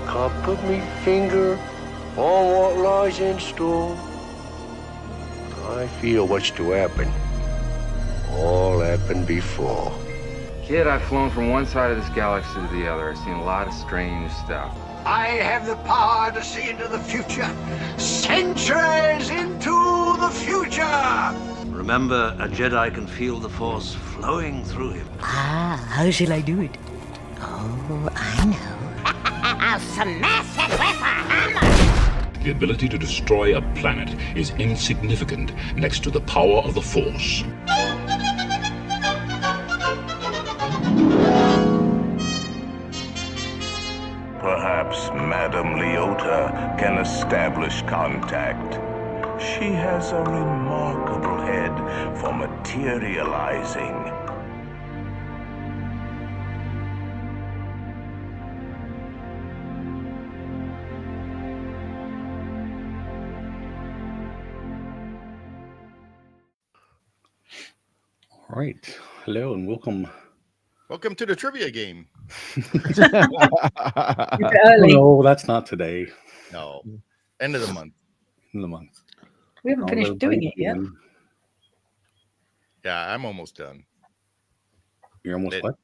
Can't put me finger on what lies in store. I feel what's to happen. All happened before. Kid, I've flown from one side of this galaxy to the other. I've seen a lot of strange stuff. I have the power to see into the future. Centuries into the future. Remember, a Jedi can feel the Force flowing through him. Ah, how shall I do it? Oh, I know. I'll smash it with a hammer! The ability to destroy a planet is insignificant next to the power of the Force. Perhaps Madame Leota can establish contact. She has a remarkable head for materializing. All right. Hello and welcome. Welcome to the trivia game. Early. No, that's not today. No. End of the month. In the month. We haven't finished doing it yet. Yeah, I'm almost done. You're almost what?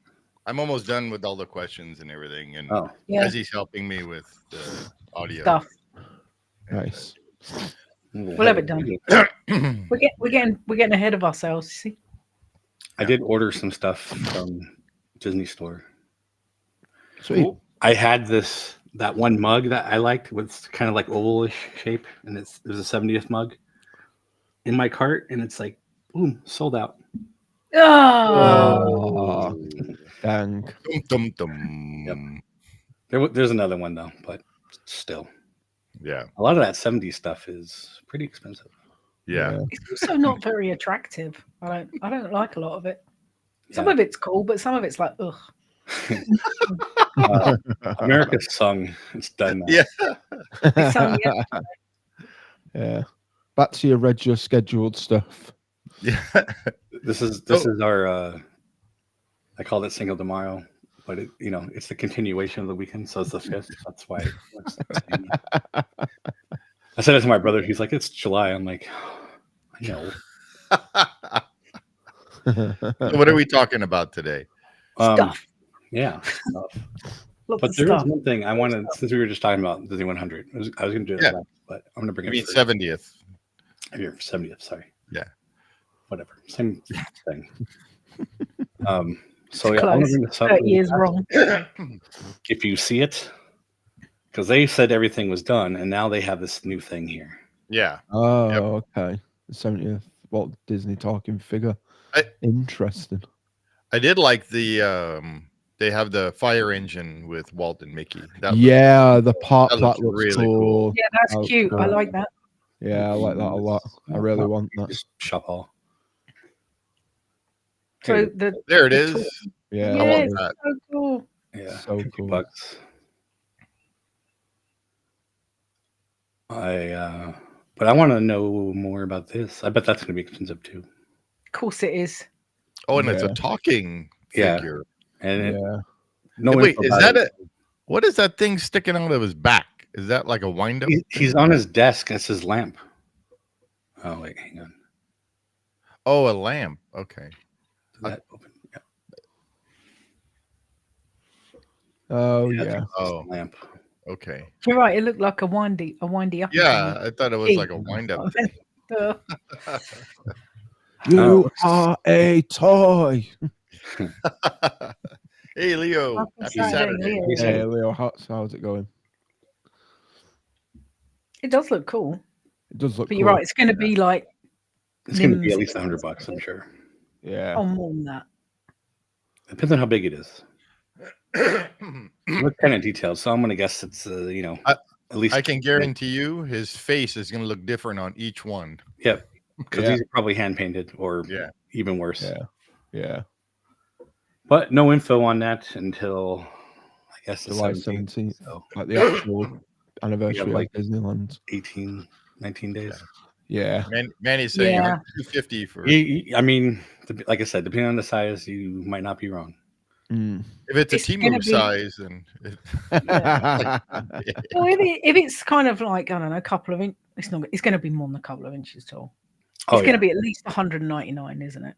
I'm almost done with all the questions and everything. And Yeah. as he's helping me with the audio Stuff. Nice. We'll have it done. We're getting ahead of ourselves, you see. I did order some stuff from Disney Store. Sweet. I had that one mug that I liked with kind of like ovalish shape, and it was a 70th mug in my cart, and it's like, boom, sold out. Oh, Dang. Dum, dum, dum. Yep. There's another one though, but still, Yeah. a lot of that 70s stuff is pretty expensive. Yeah. it's also not very attractive. I don't like a lot of it. Some Yeah. of it's cool, but some of it's like, ugh. America's sung. It's done now. Yeah. It's something else. Yeah. Back to your regular scheduled stuff. Yeah. This is our I called it Cinco de Mayo, but it's the continuation of the weekend, so it's the 5th. That's why I said it to my brother. He's like, it's July. I'm like, I know. So what are we talking about today? Stuff. Yeah. Stuff. Lots But of there stuff. was one thing I wanted, since we were just talking about Disney 100. I was going to do it, Yeah. last, but I'm going to bring I it mean, first. 70th. Your 70th, sorry. Yeah. Whatever. Same thing. So yeah, I'm Close. gonna bring this up 30 years wrong. if you see it, because they said everything was done, and now they have this new thing here. Yeah. Oh, okay. The 70th Walt Disney talking figure. Interesting. I did like the they have the fire engine with Walt and Mickey. Yeah, the part that that looks looks really cool. cool. Yeah, that's Oh, cute. I cool. like that. Yeah, I like that a lot. I really want that. Just shop all. So the There it the is. tool- Yeah, yeah, I want it's that. so cool. Yeah, So 50 cool. bucks. But I want to know more about this. I bet that's going to be expensive too. Of course it is. Oh, and it's a Yeah. talking Yeah. figure. And Yeah. no. Hey, wait, info is about that it. what is that thing sticking out of his back? Is that like a wind up? He's on his desk. It's his lamp. Oh wait, hang on. Oh, a lamp. Okay. Is that open? Yeah. Oh, Yeah, I yeah. think it's just Oh. a lamp. Okay. You're right. It looked like a windy up. Yeah, I thought it was like a wind up. You are a toy. Hey, Leo. Happy Happy Saturday, Saturday. Leo. Hey, Leo, how's it going? It does look cool, It does look but cool. you're right. It's going to be like It's going to be Nims. at least $100, I'm sure. Yeah. oh more than that. Depends on how big it is. What kind of details? So I'm going to guess it's at least. I can guarantee you his face is going to look different on each one. Yep, because Yeah. these are probably hand painted or Yeah. even worse. Yeah. Yeah. But no info on that until I guess the July 17th. 17th. So Like the actual anniversary like- of Disneyland. 19 days. Yeah. Manny's saying Yeah. $250 for. I mean, like I said, depending on the size, you might not be wrong. If it's a Temu size, then Well, if it's kind of like, I don't know, a couple of inches, it's going to be more than a couple of inches tall. It's going to be at least 199, isn't it?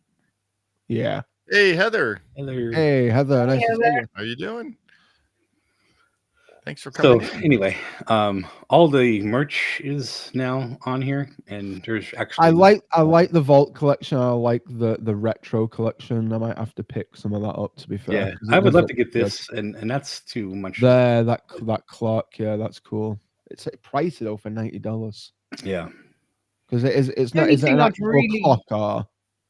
Yeah. Hey, Heather. Hey, Heather. Nice to see you. How you doing? Thanks for coming. So anyway, all the merch is now on here, and there's actually I like the Vault collection. I like the retro collection. I might have to pick some of that up, to be fair. Yeah, I would love to get this, and that's too much. There, that clock, yeah, that's cool. It's pricey though for $90. Yeah, because it's not. Is it an actual clock, or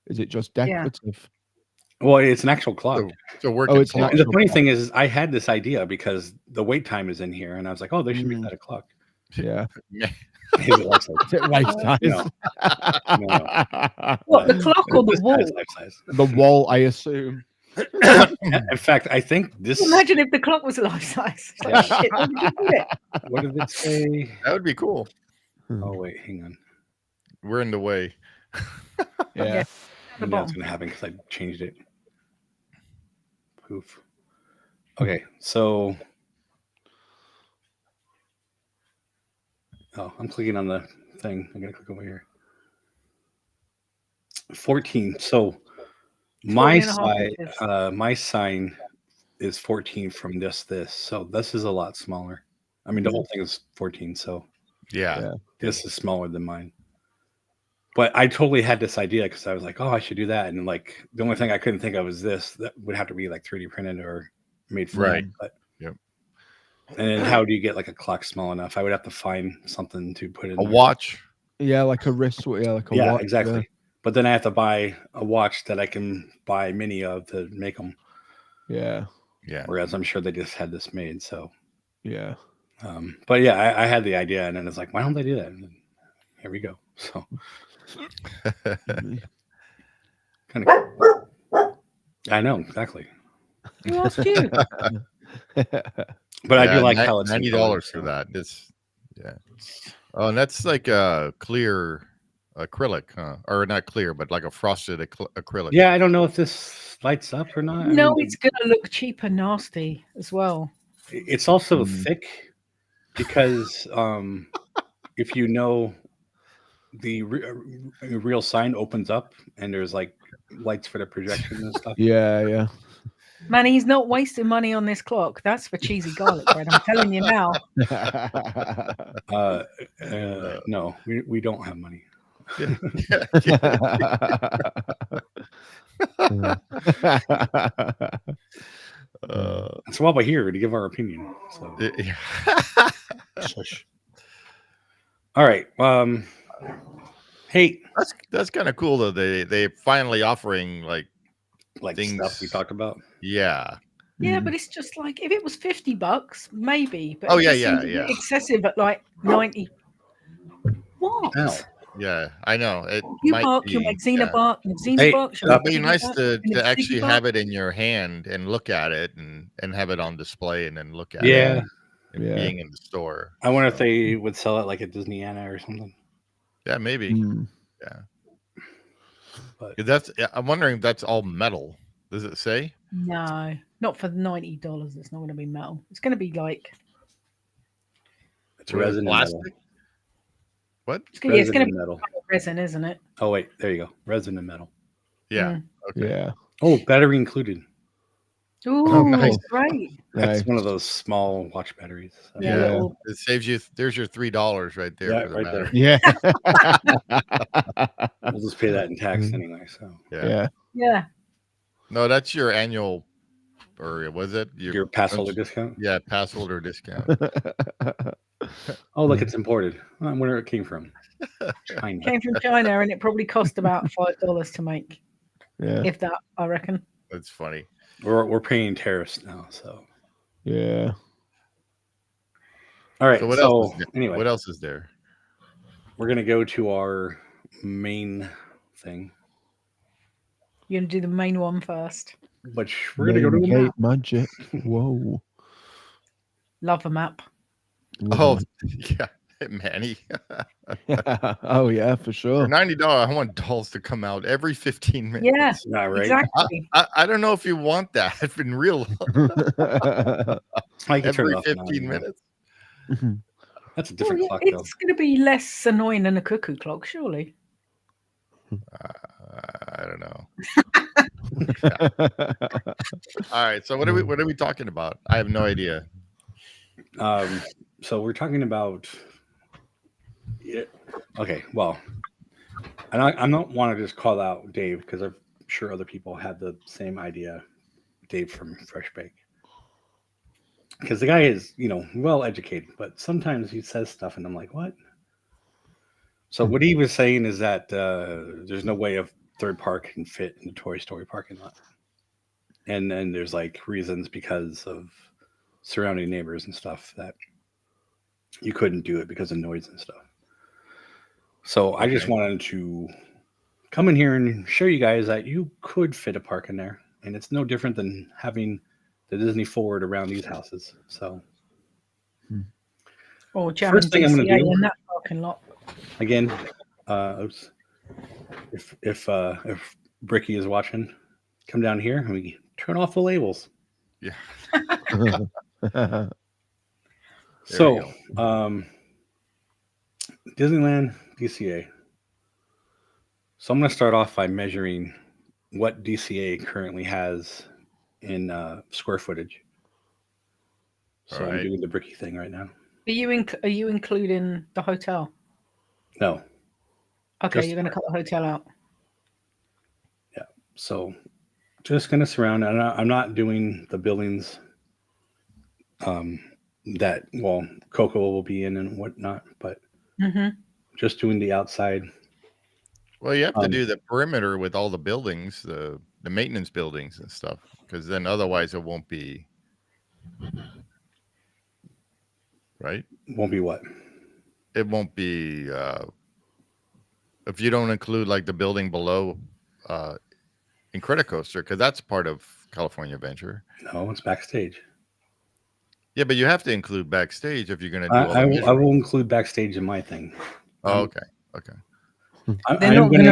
is it just decorative? Well, it's an actual clock. So work. It's and the funny thing is, I had this idea because the wait time is in here, and I was like, "Oh, they should make that a clock." Yeah. Is it life size? Is it life size? No. What, the clock or the wall? Life size. The wall, I assume. In fact, I think this. Imagine if the clock was life size. It's like, shit, what did you do it? What did it say? That would be cool. Oh wait, hang on. We're in the way. Yeah. Maybe that's gonna happen because I changed it. Poof. Okay, so. Oh, I'm clicking on the thing. I'm gonna click over here. 14. So my side, my sign is 14 from this. So this is a lot smaller. I mean, the whole thing is 14. So yeah, this is smaller than mine. But I totally had this idea because I was like, oh, I should do that. And like the only thing I couldn't think of was this. That would have to be like 3D printed or made for right. But yep. And then how do you get like a clock small enough? I would have to find something to put in a watch. Yeah, like a wrist. Yeah, like a watch. Yeah, exactly. But then I have to buy a watch that I can buy many of to make them. Yeah. Yeah. Whereas I'm sure they just had this made. So yeah. But yeah, I had the idea, and then it's like, why don't they do that? And then here we go. So kind of. I know exactly. Who asked you? But I do like how it's $90 for that. It's Oh, and that's like a clear acrylic, huh? Or not clear, but like a frosted acrylic. Yeah, I don't know if this lights up or not. No, it's gonna look cheap and nasty as well. It's also thick because if you know the real sign opens up and there's like lights for the projection and stuff. Yeah. Man, he's not wasting money on this clock. That's for cheesy garlic bread. I'm telling you now. No, we don't have money. That's why we're here, to give our opinion. So. All right. Hey, that's kind of cool though. They finally offering like things stuff we talked about. Yeah. Yeah, but it's just like if it was $50, maybe. But yeah. Excessive at like 90. What? Ow. Yeah, I know. You make Xenobark. It'd be nice to actually have it in your hand and look at it and have it on display and then look at it. And being in the store. I wonder if they would sell it like at Disneyland or something. Yeah, maybe. Yeah. But I'm wondering if that's all metal. Does it say? No, not for $90. It's not going to be metal. It's going to be like it's resin plastic. And metal. What? It's going to be metal. Resin, isn't it? Oh wait, there you go. Resin and metal. Yeah. Okay. Yeah. Oh, battery included. Ooh, nice. Great. That's one of those small watch batteries. So. Yeah. It saves you. There's your $3 right there. Yeah, for the right battery. there. Yeah. We'll just pay that in tax anyway. So yeah. No, that's your annual, or was it your pass holder discount? Yeah, pass holder discount. Oh, look, it's imported. I wonder where it came from. China. It came from China, and it probably cost about $5 to make. Yeah. If that, I reckon. That's funny. We're paying tariffs now, so yeah. All right. So anyway, what else is there? We're gonna go to our main thing. You're gonna do the main one first. But we're gonna go to the map. Magic. Whoa. Love a map. Oh, yeah. Manny. Oh yeah, for For sure. $90, I want dolls to come out every 15 minutes. Yeah, Not right. exactly. I don't know if you want that in real I can turn every it off now, 15 you know. minutes. That's a Well, different yeah, clock, though. it's going to be less annoying than a cuckoo clock, surely. I don't know. All right, so what are we talking about? I have no idea. So we're talking about. Yeah, okay, well, and I'm not want to just call out Dave because I'm sure other people had the same idea. Dave from Fresh Bake, because the guy is well educated, but sometimes he says stuff and I'm like, what? So what he was saying is that there's no way a third park can fit in the Toy Story parking lot, and then there's like reasons because of surrounding neighbors and stuff that you couldn't do it because of noise and stuff. So I just wanted to come in here and show you guys that you could fit a park in there, and it's no different than having the Disney Forward around these houses. So, or jamming first thing I'm going to do in that parking lot again. If Bricky is watching, come down here and we turn off the labels. Yeah. So, Disneyland, DCA. So I'm going to start off by measuring what DCA currently has in square footage. So I'm doing the Bricky thing right now. Are you including the hotel? No. Okay, you're going to cut the hotel out. Yeah. So just going to surround. I'm not doing the buildings that Coco will be in and whatnot, but just doing the outside. Well, you have to do the perimeter with all the buildings, the maintenance buildings and stuff, because then otherwise it won't be right. Won't be what? It won't be if you don't include like the building below Incredicoaster, because that's part of California Adventure. No, it's backstage. Yeah, but you have to include backstage if you're going to do I will include backstage in my thing. Oh, okay. I am going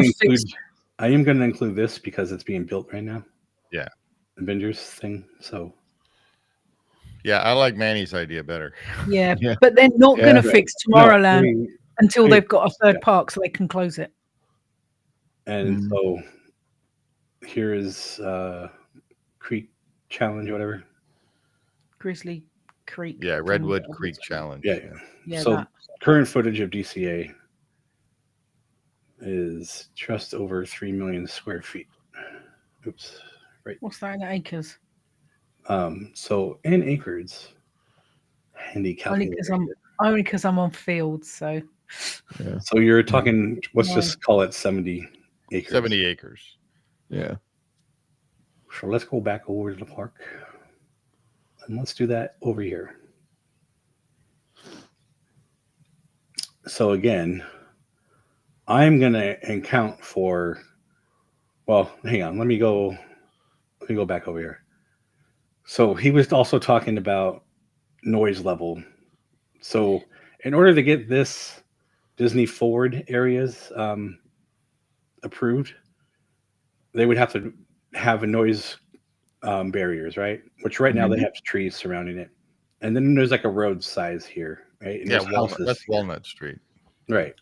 to include this because it's being built right now. Yeah. Avengers thing. So. Yeah, I like Manny's idea better. Yeah, but they're not going to fix Tomorrowland until they've got a third park so they can close it. And so here is Creek Challenge, whatever. Grizzly Creek. Yeah, Redwood Creek Challenge. Yeah. So current footage of DCA is just over 3 million square feet. Oops. Right. What's that in acres? So in acres, handy calculator. Only because I'm on fields, so. Yeah. So you're talking. Let's just call it 70 acres. 70 acres. Yeah. So let's go back over to the park, and let's do that over here. So again, I'm gonna account for. Well, hang on. Let me go back over here. So he was also talking about noise level. So in order to get this Disney Forward areas approved, they would have to have a noise barriers, right? Which right now they have trees surrounding it. And then there's like a road size here, right? And that's Walnut Street. Right.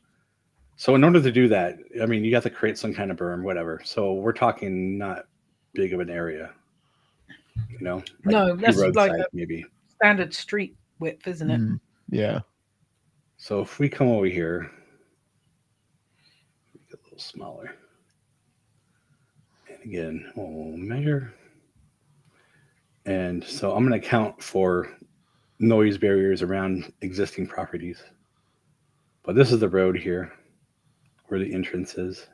So in order to do that, I mean, you have to create some kind of berm, whatever. So we're talking not big of an area. Like no, that's like maybe standard street width, isn't it? Yeah. So if we come over here, make it a little smaller. And again, we'll measure. And so I'm going to count for noise barriers around existing properties. But this is the road here where the entrance is.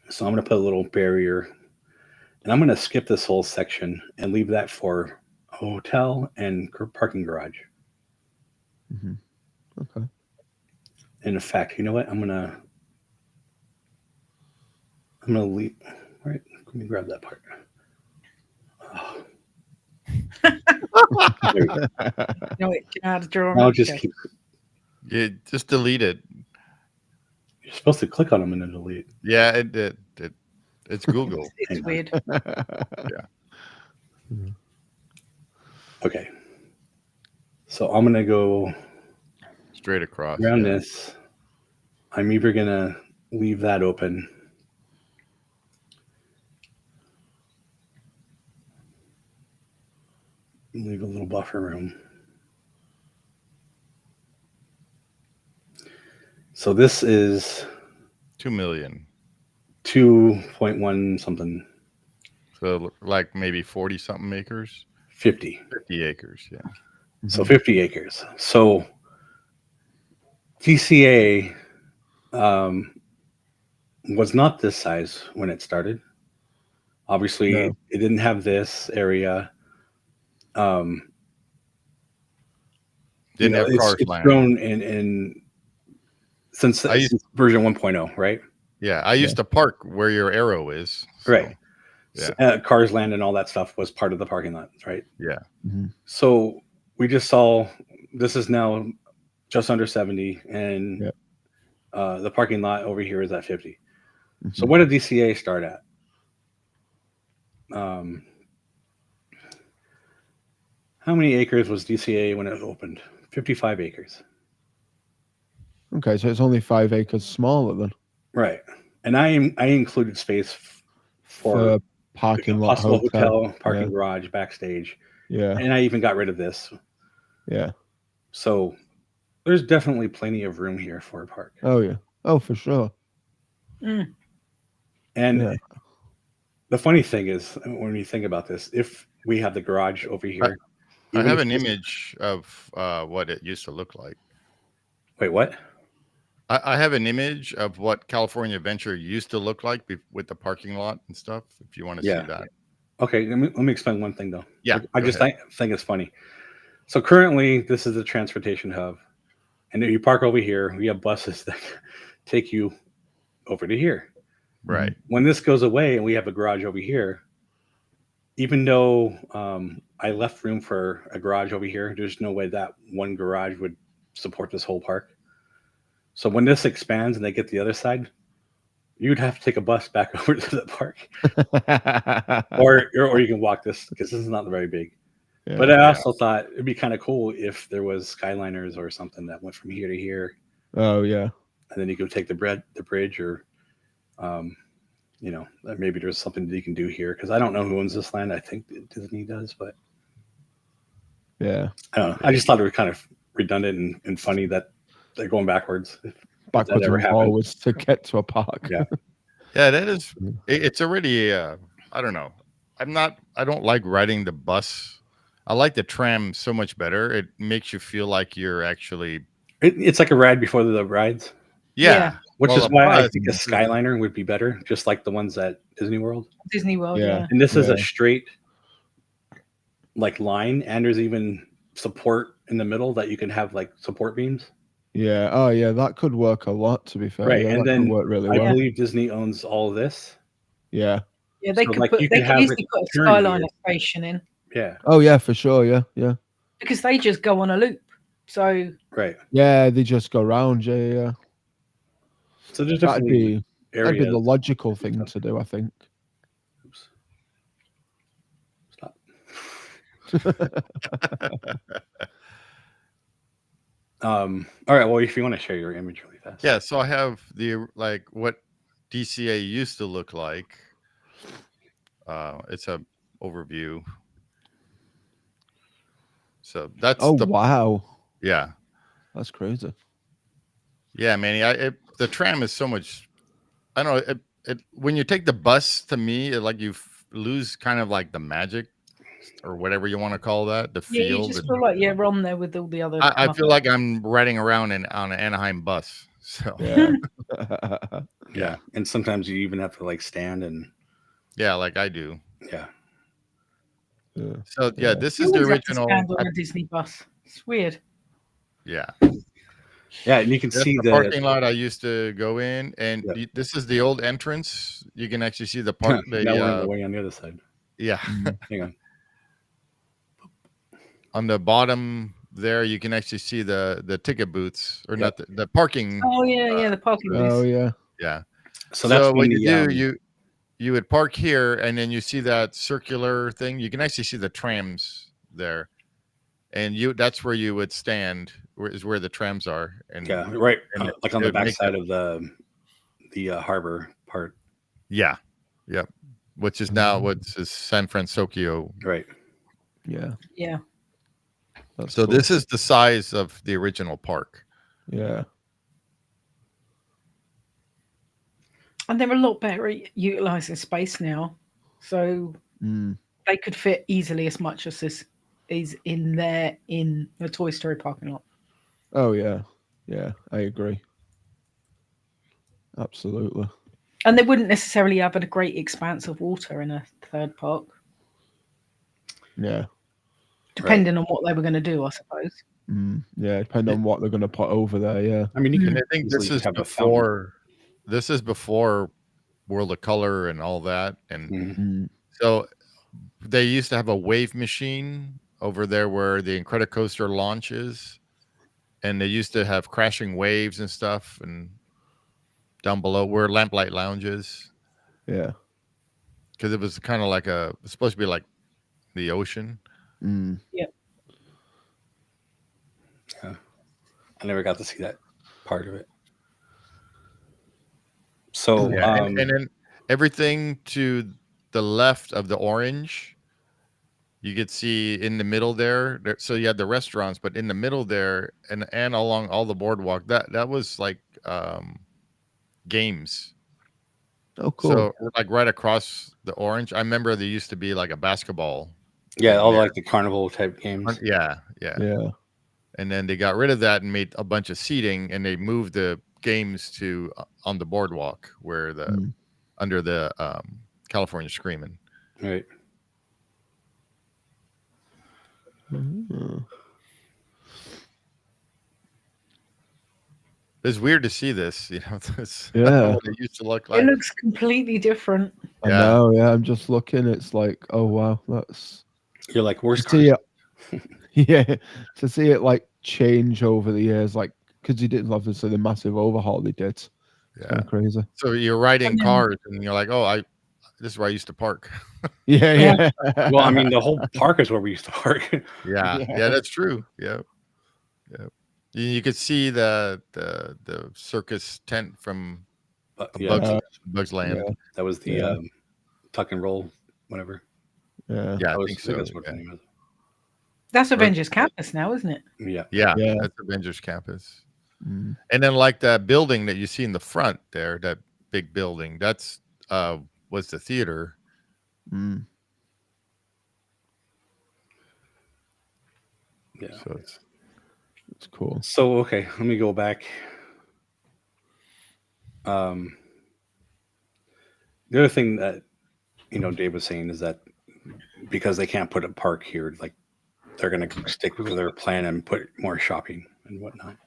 So I'm going to put a little barrier. And I'm going to skip this whole section and leave that for a hotel and parking garage. Okay. And in fact, you know what? I'm going to leave. All right. Let me grab that part. Oh. Can I draw I'll just keep. Yeah, just delete it. You're supposed to click on them and then delete. Yeah, it's Google. It's weird. Yeah. Okay. So I'm gonna go straight across around this. I'm either gonna leave that open. Leave a little buffer room. So this is 2 million. 2.1 something. So like maybe 40 something acres. 50 acres. Yeah. So 50 acres. So DCA was not this size when it started. Obviously, it didn't have this area. Didn't have cars it's land. grown in since version 1.0, right? Yeah, I used to park where your arrow is. So, right. Yeah. Cars land and all that stuff was part of the parking lot, right? Yeah. So we just saw this is now just under 70, and the parking lot over here is at 50. So what did DCA start at? How many acres was DCA when it opened? 55 acres. Okay, so it's only 5 acres smaller then. Right. And I included space for parking lot, possible hotel, parking garage, backstage. Yeah. And I even got rid of this. Yeah. So there's definitely plenty of room here for a park. Oh yeah. Oh, for sure. And the funny thing is, when you think about this, if we have the garage over here, I have an image of what it used to look like. Wait, what? I have an image of what California Adventure used to look like with the parking lot and stuff. If you want to see that. Okay, let me explain one thing though. Yeah, I just think it's funny. So currently, this is the transportation hub, and if you park over here, we have buses that take you over to here. Right. When this goes away and we have a garage over here, even though I left room for a garage over here, there's no way that one garage would support this whole park. So when this expands and they get the other side, you'd have to take a bus back over to the park, or you can walk this because this is not very big. Yeah, but I also thought it'd be kind of cool if there was Skyliners or something that went from here to here. Oh yeah, and then you could take the bridge, or maybe there's something that you can do here because I don't know who owns this land. I think Disney does, but yeah, I don't know. I just thought it was kind of redundant and funny that they're going backwards and forwards to get to a park. Yeah. Yeah, that is. It's already. I don't know. I don't like riding the bus. I like the tram so much better. It makes you feel like you're actually. It's like a ride before the rides. Yeah. Which is why I think a Skyliner would be better, just like the ones at Disney World. Disney World, yeah. And this is a straight, line, and there's even support in the middle that you can have support beams. Yeah. Oh, yeah. That could work a lot. To be fair, right? Yeah, and that then could work really I well. believe Disney owns all of this. Yeah. Yeah, they could easily put a Skyliner station in. Yeah. Oh yeah, for sure. Yeah, yeah. Because they just go on a loop. So. Right. Yeah, they just go round. Yeah. So there's that'd definitely be the logical thing to do, I think. Oops. Stop. All right. Well, if you want to share your image really fast. Yeah. So I have what DCA used to look like. It's a overview. So that's. Wow. Yeah. That's crazy. Yeah, Manny. The tram is so much. I don't know. When you take the bus, to me, you lose kind of like the magic, or whatever you want to call that. The feel. Yeah, you just feel like you're on there with all the other. I feel like I'm riding around on an Anaheim bus. So yeah, yeah, and sometimes you even have to stand and. Yeah, like I do. Yeah. So this is the original. On a Disney bus. It's weird. Yeah. Yeah, and you can see the parking lot I used to go in, and this is the old entrance. You can actually see the park. Now we're way on the other side. Yeah. Hang on. On the bottom there, you can actually see the ticket booths, or not the parking. Oh yeah, the parking booths. Oh yeah. Yeah. So that's what when you do. You would park here, and then you see that circular thing. You can actually see the trams there, and that's where you would stand. Is where the trams are. And right, and like on the back side of the harbor part. Yeah. Yep. Which is now what's San Francisco. Right. Yeah. Yeah. That's So cool. this is the size of the original park. Yeah. And they're a lot better at utilizing space now. So they could fit easily as much as this is in the Toy Story parking lot. Oh yeah. Yeah, I agree. Absolutely. And they wouldn't necessarily have a great expanse of water in a third park. Yeah. Depending on what they were going to do, I suppose. Yeah, depending on what they're going to put over there. Yeah. I mean, you can. I think this is before. This is before World of Color and all that, and so they used to have a wave machine over there where the Incredicoaster launches, and they used to have crashing waves and stuff, and down below where Lamplight Lounge is. Yeah. Because it was kind of like it's supposed to be like the ocean. Yeah. Yeah. I never got to see that part of it. So, and then everything to the left of the orange, you could see in the middle there. So you had the restaurants, but in the middle there, and along all the boardwalk, that was like games. Oh, cool. So like right across the orange, I remember there used to be like a basketball. Yeah, all like the carnival type games. Yeah. And then they got rid of that and made a bunch of seating, and they moved the games to on the boardwalk where under the California Screaming. Right. It's weird to see this, Yeah. What it used to look like. It looks completely different. I know. Yeah, I'm just looking. It's like, oh wow, that's. You're like, where's see it? Yeah, to see it like change over the years, like because you didn't obviously the massive overhaul they did. It's kind of crazy. So you're riding cars, and you're like, oh, this is where I used to park. Yeah. Well, I mean, the whole park is where we used to park. Yeah, that's true. Yeah. You could see the circus tent from Bugs Land. Yeah. That was the tuck and roll, whatever. Yeah, I think so. That's what the name is. That's Avengers Campus now, isn't it? Yeah. That's Avengers Campus. And then like that building that you see in the front there, that big building, that's was the theater. Yeah. So it's cool. So okay, let me go back. The other thing that Dave was saying is that because they can't put a park here, like they're going to stick with their plan and put more shopping and whatnot.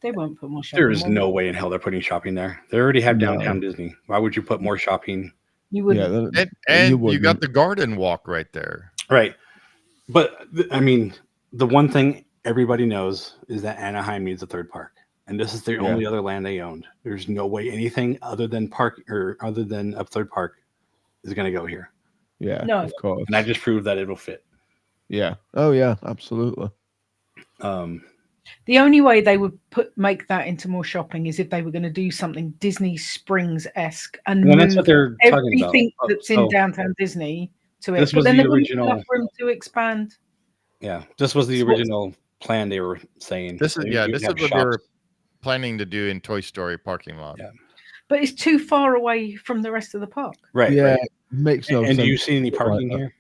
They won't put more shopping. There's no way in hell they're putting shopping there. They already have downtown Disney. Why would you put more shopping? You wouldn't. And you got the garden walk right there. Right. But I mean, the one thing everybody knows is that Anaheim needs a third park. And this is the only other land they owned. There's no way anything other than a third park is going to go here. Yeah, no, of course. And I just proved that it'll fit. Yeah. Oh yeah, absolutely. The only way they would make that into more shopping is if they were going to do something Disney Springs-esque and move that's what they're talking about. everything that's in downtown Disney to it. This But was then the there wouldn't be original enough room to expand. Yeah, this was the original plan they were saying. This is what they were planning to do in Toy Story parking lot. Yeah. But it's too far away from the rest of the park. Right. Yeah, right. makes no sense. And do you see any parking here?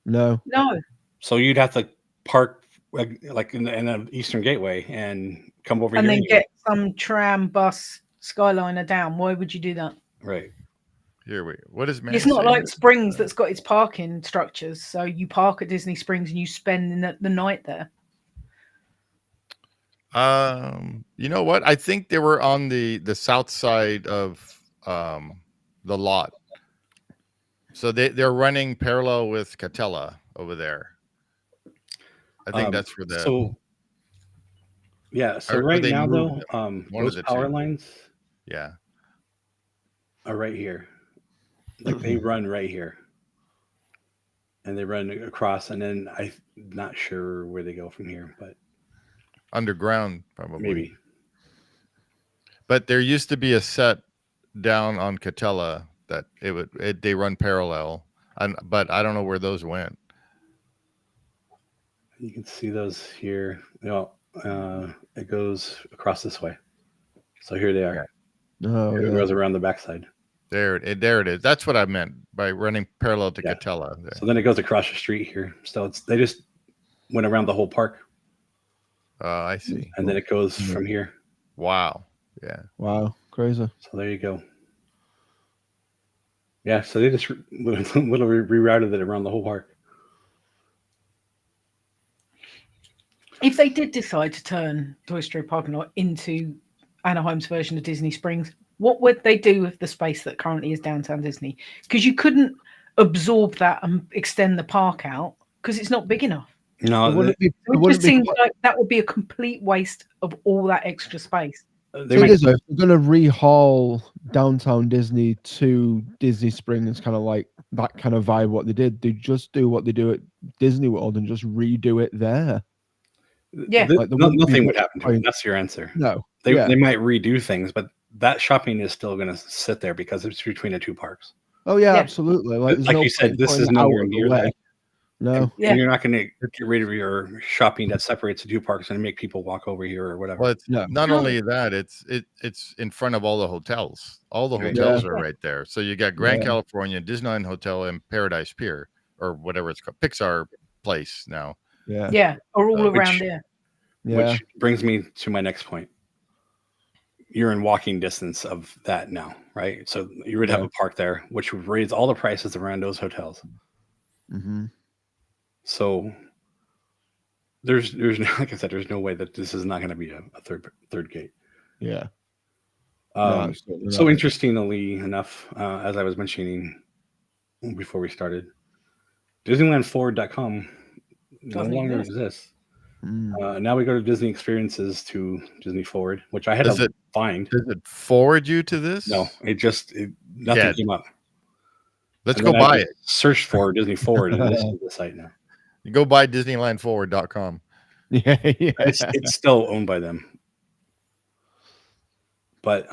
No. No. So you'd have to park like in the Eastern Gateway and come over and here. And then get some tram, bus, Skyliner down. Why would you do that? Right. What is It's not like Springs that's got its parking structures. So you park at Disney Springs and you spend the night there. You know what? I think they were on the south side of the lot. So they're running parallel with Catella over there. I think that's where So Yeah. So Or right they now, moved though, them. One of those the power two. lines Yeah. are right here. Like they run right here, and they run across, and then I'm not sure where they go from here, but Underground, probably. maybe. But there used to be a set down on Catella that they run parallel, but I don't know where those went. You can see those here. It goes across this way. So here they are. Oh, It yeah. goes around the backside. There it is. That's what I meant by running parallel to Catella. There. So then it goes across the street here. So they just went around the whole park. I see. And then it goes from here. Wow. Yeah. Wow. Crazy. So there you go. Yeah. So they just literally rerouted it around the whole park. If they did decide to turn Toy Story Parking Lot into Anaheim's version of Disney Springs, what would they do with the space that currently is downtown Disney? Because you couldn't absorb that and extend the park out because it's not big enough. No, it just seems like that would be a complete waste of all that extra space. If they're going to rehaul downtown Disney to Disney Springs, kind of like that kind of vibe, what they did, they just do what they do at Disney World and just redo it there. Yeah, like nothing would happen to it. That's your answer. No, they might redo things, but that shopping is still going to sit there because it's between the two parks. Oh yeah, absolutely. Like you said, this is nowhere near that. No, and you're not going to get rid of your shopping that separates the two parks and make people walk over here or whatever. Well, it's not only that; it's in front of all the hotels. All the hotels are right there. So you got Grand California, Disneyland Hotel, and Paradise Pier, or whatever it's called, Pixar Place now. Yeah, or all around there. Yeah. Which brings me to my next point. You're in walking distance of that now, right? So you would have a park there, which would raise all the prices around those hotels. Mm-hmm. So there's like I said, there's no way that this is not going to be a third gate. Yeah. So interestingly enough, as I was mentioning before we started, DisneylandForward.com no longer exists. Now we go to Disney Experiences to Disney Forward, which I had to find. Does it forward you to this? No, nothing came up. Let's go buy it. Search for Disney Forward, and this is the site now. You go buy DisneylandForward.com. Yeah. It's still owned by them. But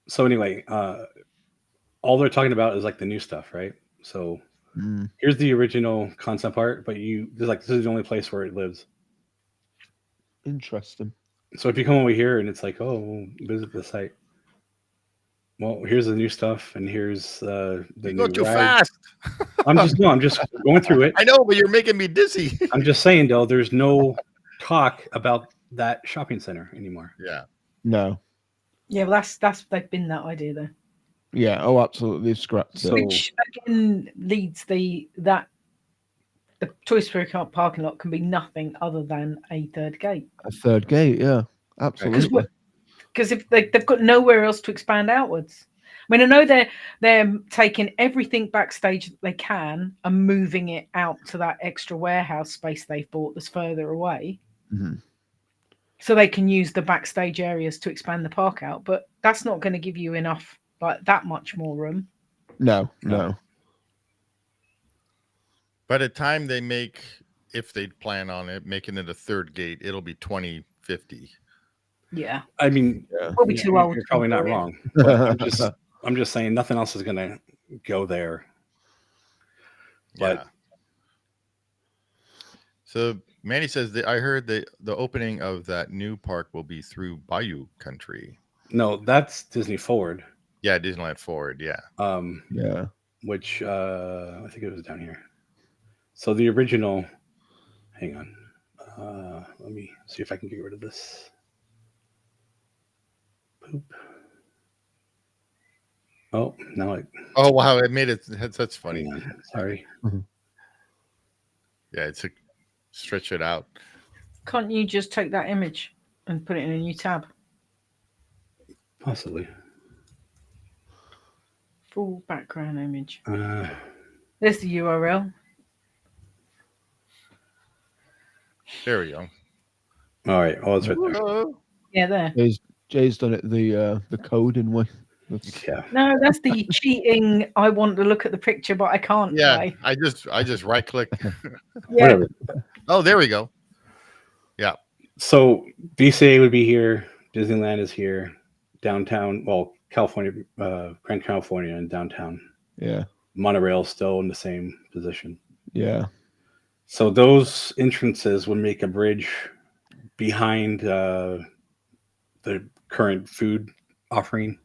so anyway, all they're talking about is like the new stuff, right? So here's the original concept art, but this is the only place where it lives. Interesting. So if you come over here and it's like, oh, visit the site. Well, here's the new stuff, and here's the you new go too ride. fast. I'm just going through it. I know, but you're making me dizzy. I'm just saying, though, there's no talk about that shopping center anymore. Yeah. No. Yeah, well, they've been that idea though. Yeah. Oh, absolutely. Scrapped. Which again leads the Toy Story parking lot can be nothing other than a third gate. A third gate, yeah, absolutely. Because if they've got nowhere else to expand outwards. I mean, I know they're taking everything backstage that they can and moving it out to that extra warehouse space they've bought that's further away. Mm-hmm. So they can use the backstage areas to expand the park out, but that's not going to give you enough, like that much more room. No. By the time they if they plan on it, making it a third gate, it'll be 2050. Yeah. I mean, we'll be too old. You're probably not wrong. But I'm just saying nothing else is going to go there. But yeah. So Manny says I heard the opening of that new park will be through Bayou Country. No, that's Disney Forward. Yeah, Disneyland Forward. Yeah. Yeah. Which I think it was down here. So the original. Hang on. Let me see if I can get rid of this. Poop. Oh, now Oh wow! It made it. That's funny. Sorry. Yeah, stretch it out. Can't you just take that image and put it in a new tab? Possibly. Full background image. There's the URL. There we go. All right. Oh, it's right there. Whoa. Yeah, there. Jay's done it the coding way. Yeah. No, that's the cheating. I want to look at the picture, but I can't. Yeah, Way. I just right click. Yeah. Whatever. Oh, there we go. Yeah. So DCA would be here. Disneyland is here. Downtown, well, California, Grand California, and downtown. Yeah. Monorail still in the same position. Yeah. So those entrances would make a bridge behind the current food offering.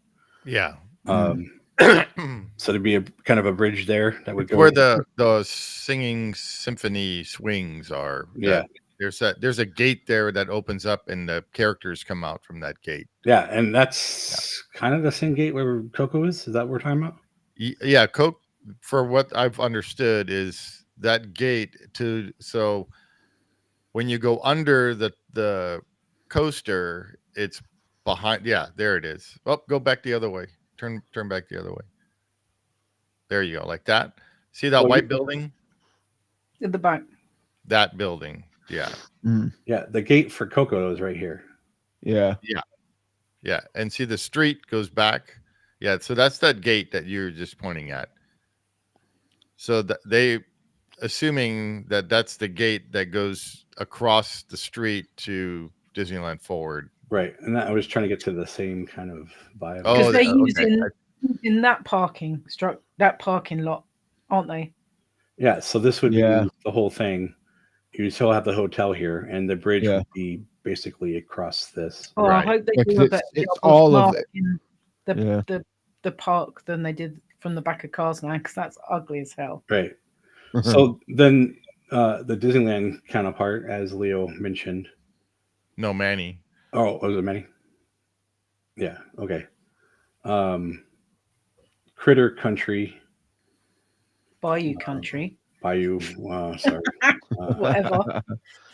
Yeah. So there'd be a kind of a bridge there that would go Where the singing symphony swings are. Yeah. There's a gate there that opens up and the characters come out from that gate. Yeah, and that's kind of the same gate where Coco is. Is that what we're talking about? Yeah, Coke, for what I've understood, is that gate so when you go under the coaster, it's behind. Yeah, there it is. Oh, go back the other way. Turn back the other way. There you go, like that. See that white building? At the back. That building. Yeah. Yeah, the gate for Coco is right here. Yeah. Yeah. Yeah. And see the street goes back. Yeah. So that's that gate that you're just pointing at. So they, assuming that that's the gate that goes across the street to Disneyland Forward. Right. And I was trying to get to the same kind of vibe. Because they're using that parking lot, aren't they? Yeah. So this would be the whole thing. You still have the hotel here, and the bridge would be basically across this. Oh, I hope they do a better job all of of marking the park than they did from the back of cars now, because that's ugly as hell. Right. So then the Disneyland counterpart, as Leo mentioned. No, Manny. Oh, was it Manny? Yeah. Okay. Critter Country. Bayou Country. Bayou. Sorry. Whatever.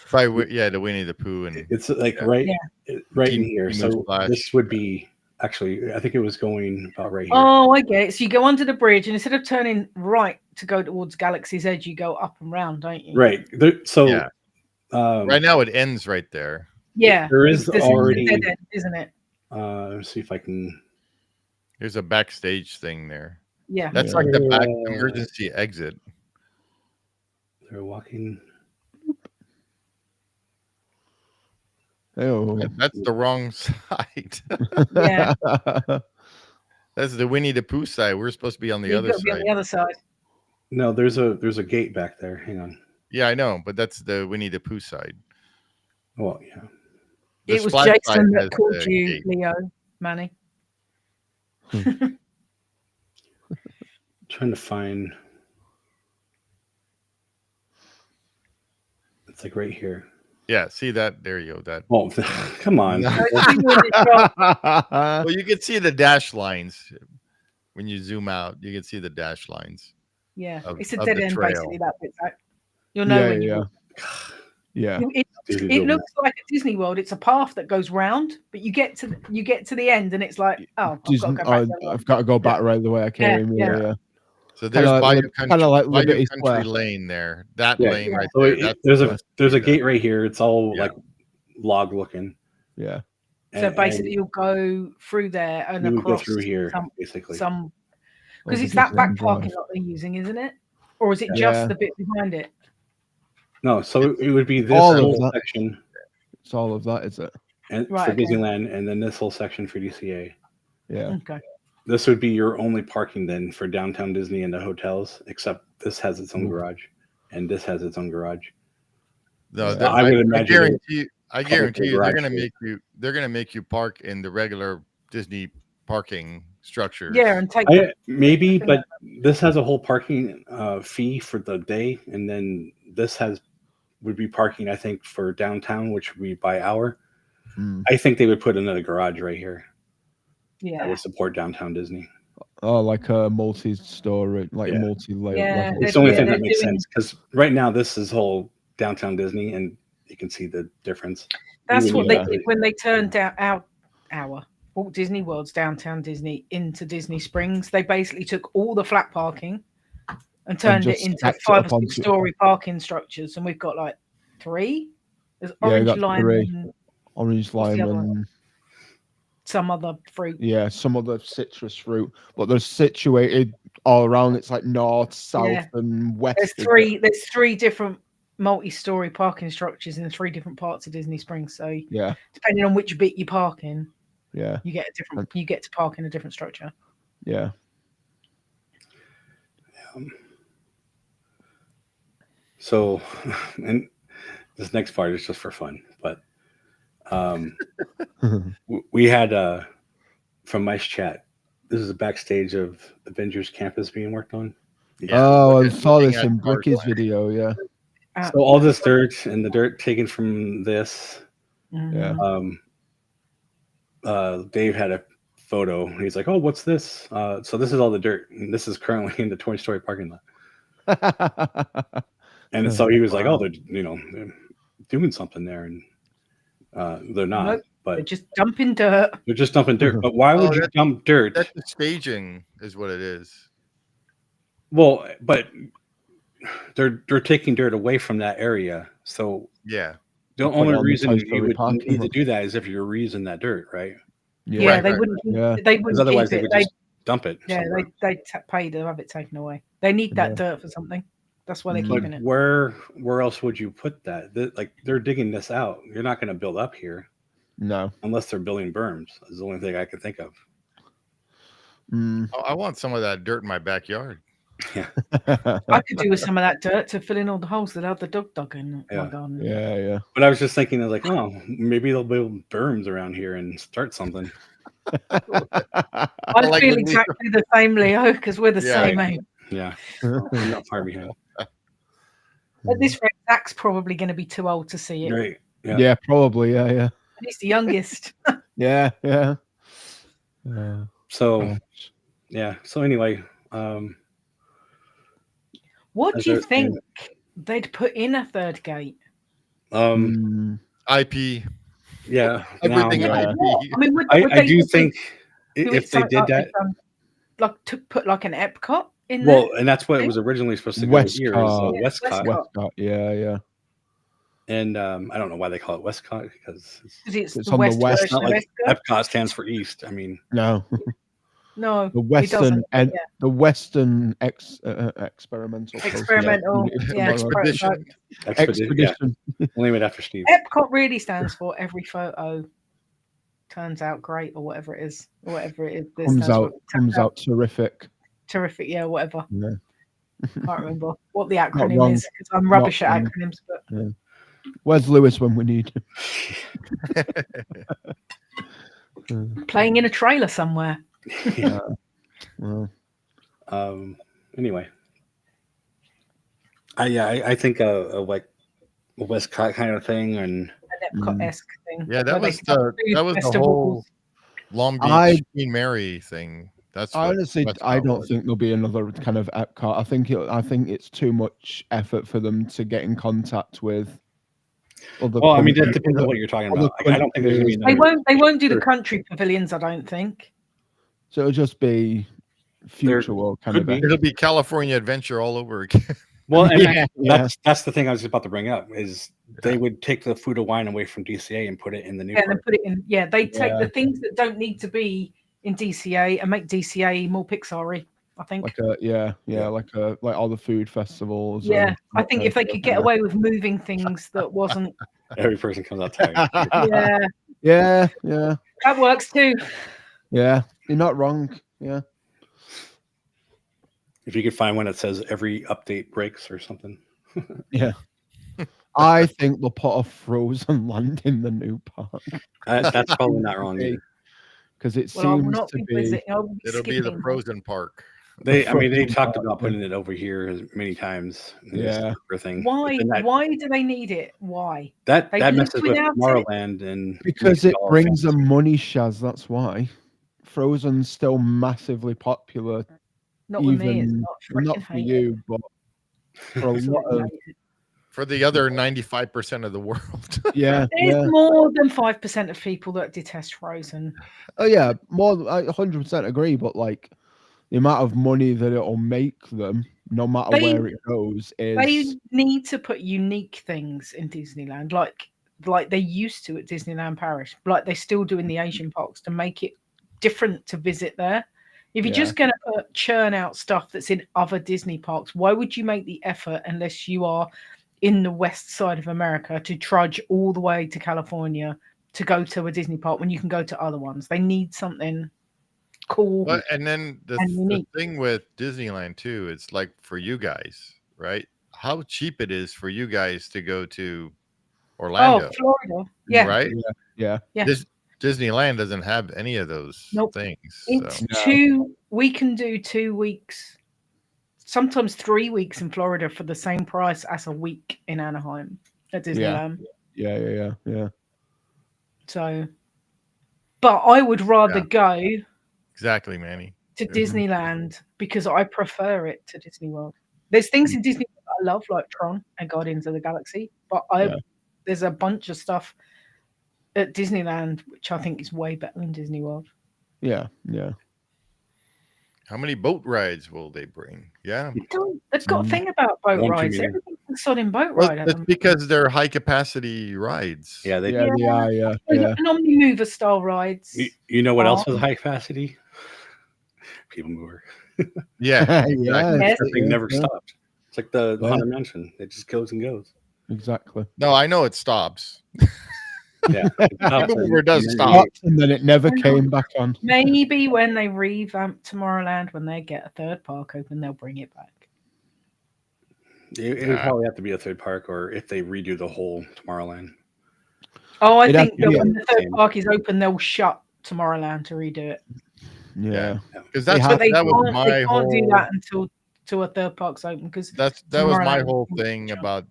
Probably, the Winnie the Pooh, and it's like right in here. So this would be actually, I think it was going about right here. Oh, I get it. So you go under the bridge, and instead of turning right to go towards Galaxy's Edge, you go up and round, don't you? Right. Right now it ends right there. Yeah. There is already, dead end, isn't it? Let's see if I can. There's a backstage thing there. Yeah. That's like the back emergency exit. They're walking. Oh, that's the wrong side. Yeah. That's the Winnie the Pooh side. We're supposed to be on the other side. On the other side. No, there's a gate back there. Hang on. Yeah, I know, but that's the Winnie the Pooh side. Well, yeah. It was Jason that called you, Leo, Manny. Trying to find. It's like right here. Yeah, see that? There you go. That. Oh, come on. Well, you can see the dash lines when you zoom out. You can see the dash lines. Yeah, it's a dead end, basically. That bit. You'll know when you. Yeah. It looks like a Disney World. It's a path that goes round, but you get to the end, and it's like, oh, I've got to go back right the way I came. Yeah. So there's Bayou Country Square Lane there. That lane right there. There's a gate right here. It's all like log looking. Yeah. So basically, you'll go through there and across through here, basically. Because it's that back parking lot they're using, isn't it? Or is it just the bit behind it? No, so it would be this whole section. It's all of that, is it? And for Disneyland, and then this whole section for DCA. Yeah. Okay. This would be your only parking then for downtown Disney and the hotels, except this has its own garage, and this has its own garage. No, so I would imagine. I guarantee you, they're gonna make you park in the regular Disney parking structures. Yeah, and take maybe, but this has a whole parking fee for the day, and then this would be parking, I think, for downtown, which would be by hour. I think they would put another garage right here. Yeah, that would support downtown Disney. Oh, like a multi-story, like a multi-layer. Yeah, it's the only thing that makes sense, because right now this is whole downtown Disney, and you can see the difference. That's what they did when they turned our Walt Disney World's downtown Disney into Disney Springs. They basically took all the flat parking and turned it into 5 or 6 story parking structures, and we've got like 3. There's Orange Line orange What's the lime, other one? and Some other fruit. yeah, some other citrus fruit, but they're situated all around. It's like north, south, Yeah. and west. There's three different multi-story parking structures in 3 different parts of Disney Springs. So Yeah, depending on which bit you park in, yeah, you get to park in a different structure. yeah. So, and this next part is just for fun, but we had from Mice Chat. This is a backstage of Avengers Campus being worked on. Oh, I saw this in Bricky's video. Yeah. So all this dirt and the dirt taken from this. Yeah. Dave had a photo. He's like, "Oh, what's this?" So this is all the dirt, and this is currently in the Toy Story parking lot. And so he was like, "Oh, they're they're doing something there," and they're not. Nope, but they're just dumping dirt. They're just dumping dirt. But why would you dump dirt? That's the staging, is what it is. Well, but they're taking dirt away from that area. So yeah, the only reason you would need to do that is if you're reusing that dirt, right? Yeah, they wouldn't. Yeah. They wouldn't. Otherwise, keep they it. would just dump it. Yeah, somewhere. they pay to have it taken away. They need that dirt for something. That's why they're keeping it. Where else would you put that? Like they're digging this out. You're not going to build up here. No, unless they're building berms. Is the only thing I could think of. Oh, I want some of that dirt in my backyard. Yeah, I could do with some of that dirt to fill in all the holes that other dog dug in my garden. Yeah. But I was just thinking, I was like, oh, maybe they'll build berms around here and start something. I feel exactly the same, Leo, because we're the same age. Yeah, I'm not far behind. At this rate, Zach's probably going to be too old to see it. Right. Yeah, probably. Yeah. He's the youngest. Yeah. So, yeah. So anyway, what do you think they'd put in a third gate? IP. Yeah. Everything now, IP. I mean, I do think if they did that, like to put like an Epcot in well, there? and that's what it was originally supposed to go here. Westcott. Yeah. And I don't know why they call it Westcott because it's the on west. the west. It's not like Epcot stands for East. I mean, no. The Western and the Western experimental expedition. Expedition. We'll name it after Steve. Epcot really stands for every photo turns out great, or whatever it is. Comes out terrific. Terrific, yeah, whatever. Yeah. Can't remember what the acronym is because I'm rubbish at acronyms. But where's Lewis when we need him? Playing in a trailer somewhere. Yeah. Well. Anyway, I think like a Westcott kind of thing and an Epcot-esque thing. Yeah, that was the whole Long Beach Queen Mary thing. Honestly, I don't think there'll be another kind of Epcot. I think it's too much effort for them to get in contact with. Well, I mean, that depends on what you're talking about. I don't think there's going to be. They won't do the country pavilions. I don't think. So it'll just be future world kind of. It'll be California Adventure all over again. Well, and that's the thing I was about to bring up is they would take the food and wine away from DCA and put it in the new. Yeah, and put it in. Yeah, they take the things that don't need to be in DCA and make DCA more Pixar-y, I think. Like like all the food festivals. Yeah, I think if they could get away with moving things that wasn't. Every person comes out tired. Yeah. That works too. Yeah, you're not wrong. Yeah. If you could find one that says every update breaks or something. Yeah. I think they'll put a frozen land in the new park. That's probably not wrong either. Because it seems to be. It'll be the frozen park. They talked about putting it over here many times. Yeah. Thing. Why do they need it? Why? That messes with Tomorrowland and because it brings them money, Shaz. That's why. Frozen's still massively popular. Not with me. It's not for you, but for a lot of. For the other 95% of the world. Yeah. There's more than 5% of people that detest Frozen. Oh yeah, more. I 100% agree. But like, the amount of money that it'll make them, no matter where it goes, is they need to put unique things in Disneyland. Like like they used to at Disneyland Paris, like they still do in the Asian parks, to make it different to visit there. If you're just going to churn out stuff that's in other Disney parks, why would you make the effort unless you are in the west side of America to trudge all the way to California to go to a Disney park when you can go to other ones? They need something cool. Well, and then the thing with Disneyland too, it's like for you guys, right? How cheap it is for you guys to go to Orlando. Oh, Florida. Yeah. Right? Yeah. Disneyland doesn't have any of those things. It's so. We can do 2 weeks, sometimes 3 weeks in Florida for the same price as a week in Anaheim at Disneyland. Yeah. So, but I would rather go exactly, Manny, to Disneyland because I prefer it to Disney World. There's things in Disney that I love, like Tron and Guardians of the Galaxy, but there's a bunch of stuff at Disneyland which I think is way better than Disney World. Yeah. How many boat rides will they bring? Yeah. They've got a thing about boat rides. Everything's on in boat ride. It's because they're high capacity rides. Yeah, they are. And Omni-Mover style rides. You know what else is high capacity? People Mover. Yeah. That thing never stopped. It's like the Haunted Mansion. It just goes and goes. Exactly. No, I know it stops. Yeah, it does stop, and then it never came back on. Maybe when they revamp Tomorrowland, when they get a third park open, they'll bring it back. It would probably have to be a third park, or if they redo the whole Tomorrowland. Oh, I think that when the third park is open, they'll shut Tomorrowland to redo it. Yeah, because that was my whole. They can't do that until a third park's open, because that was my whole thing about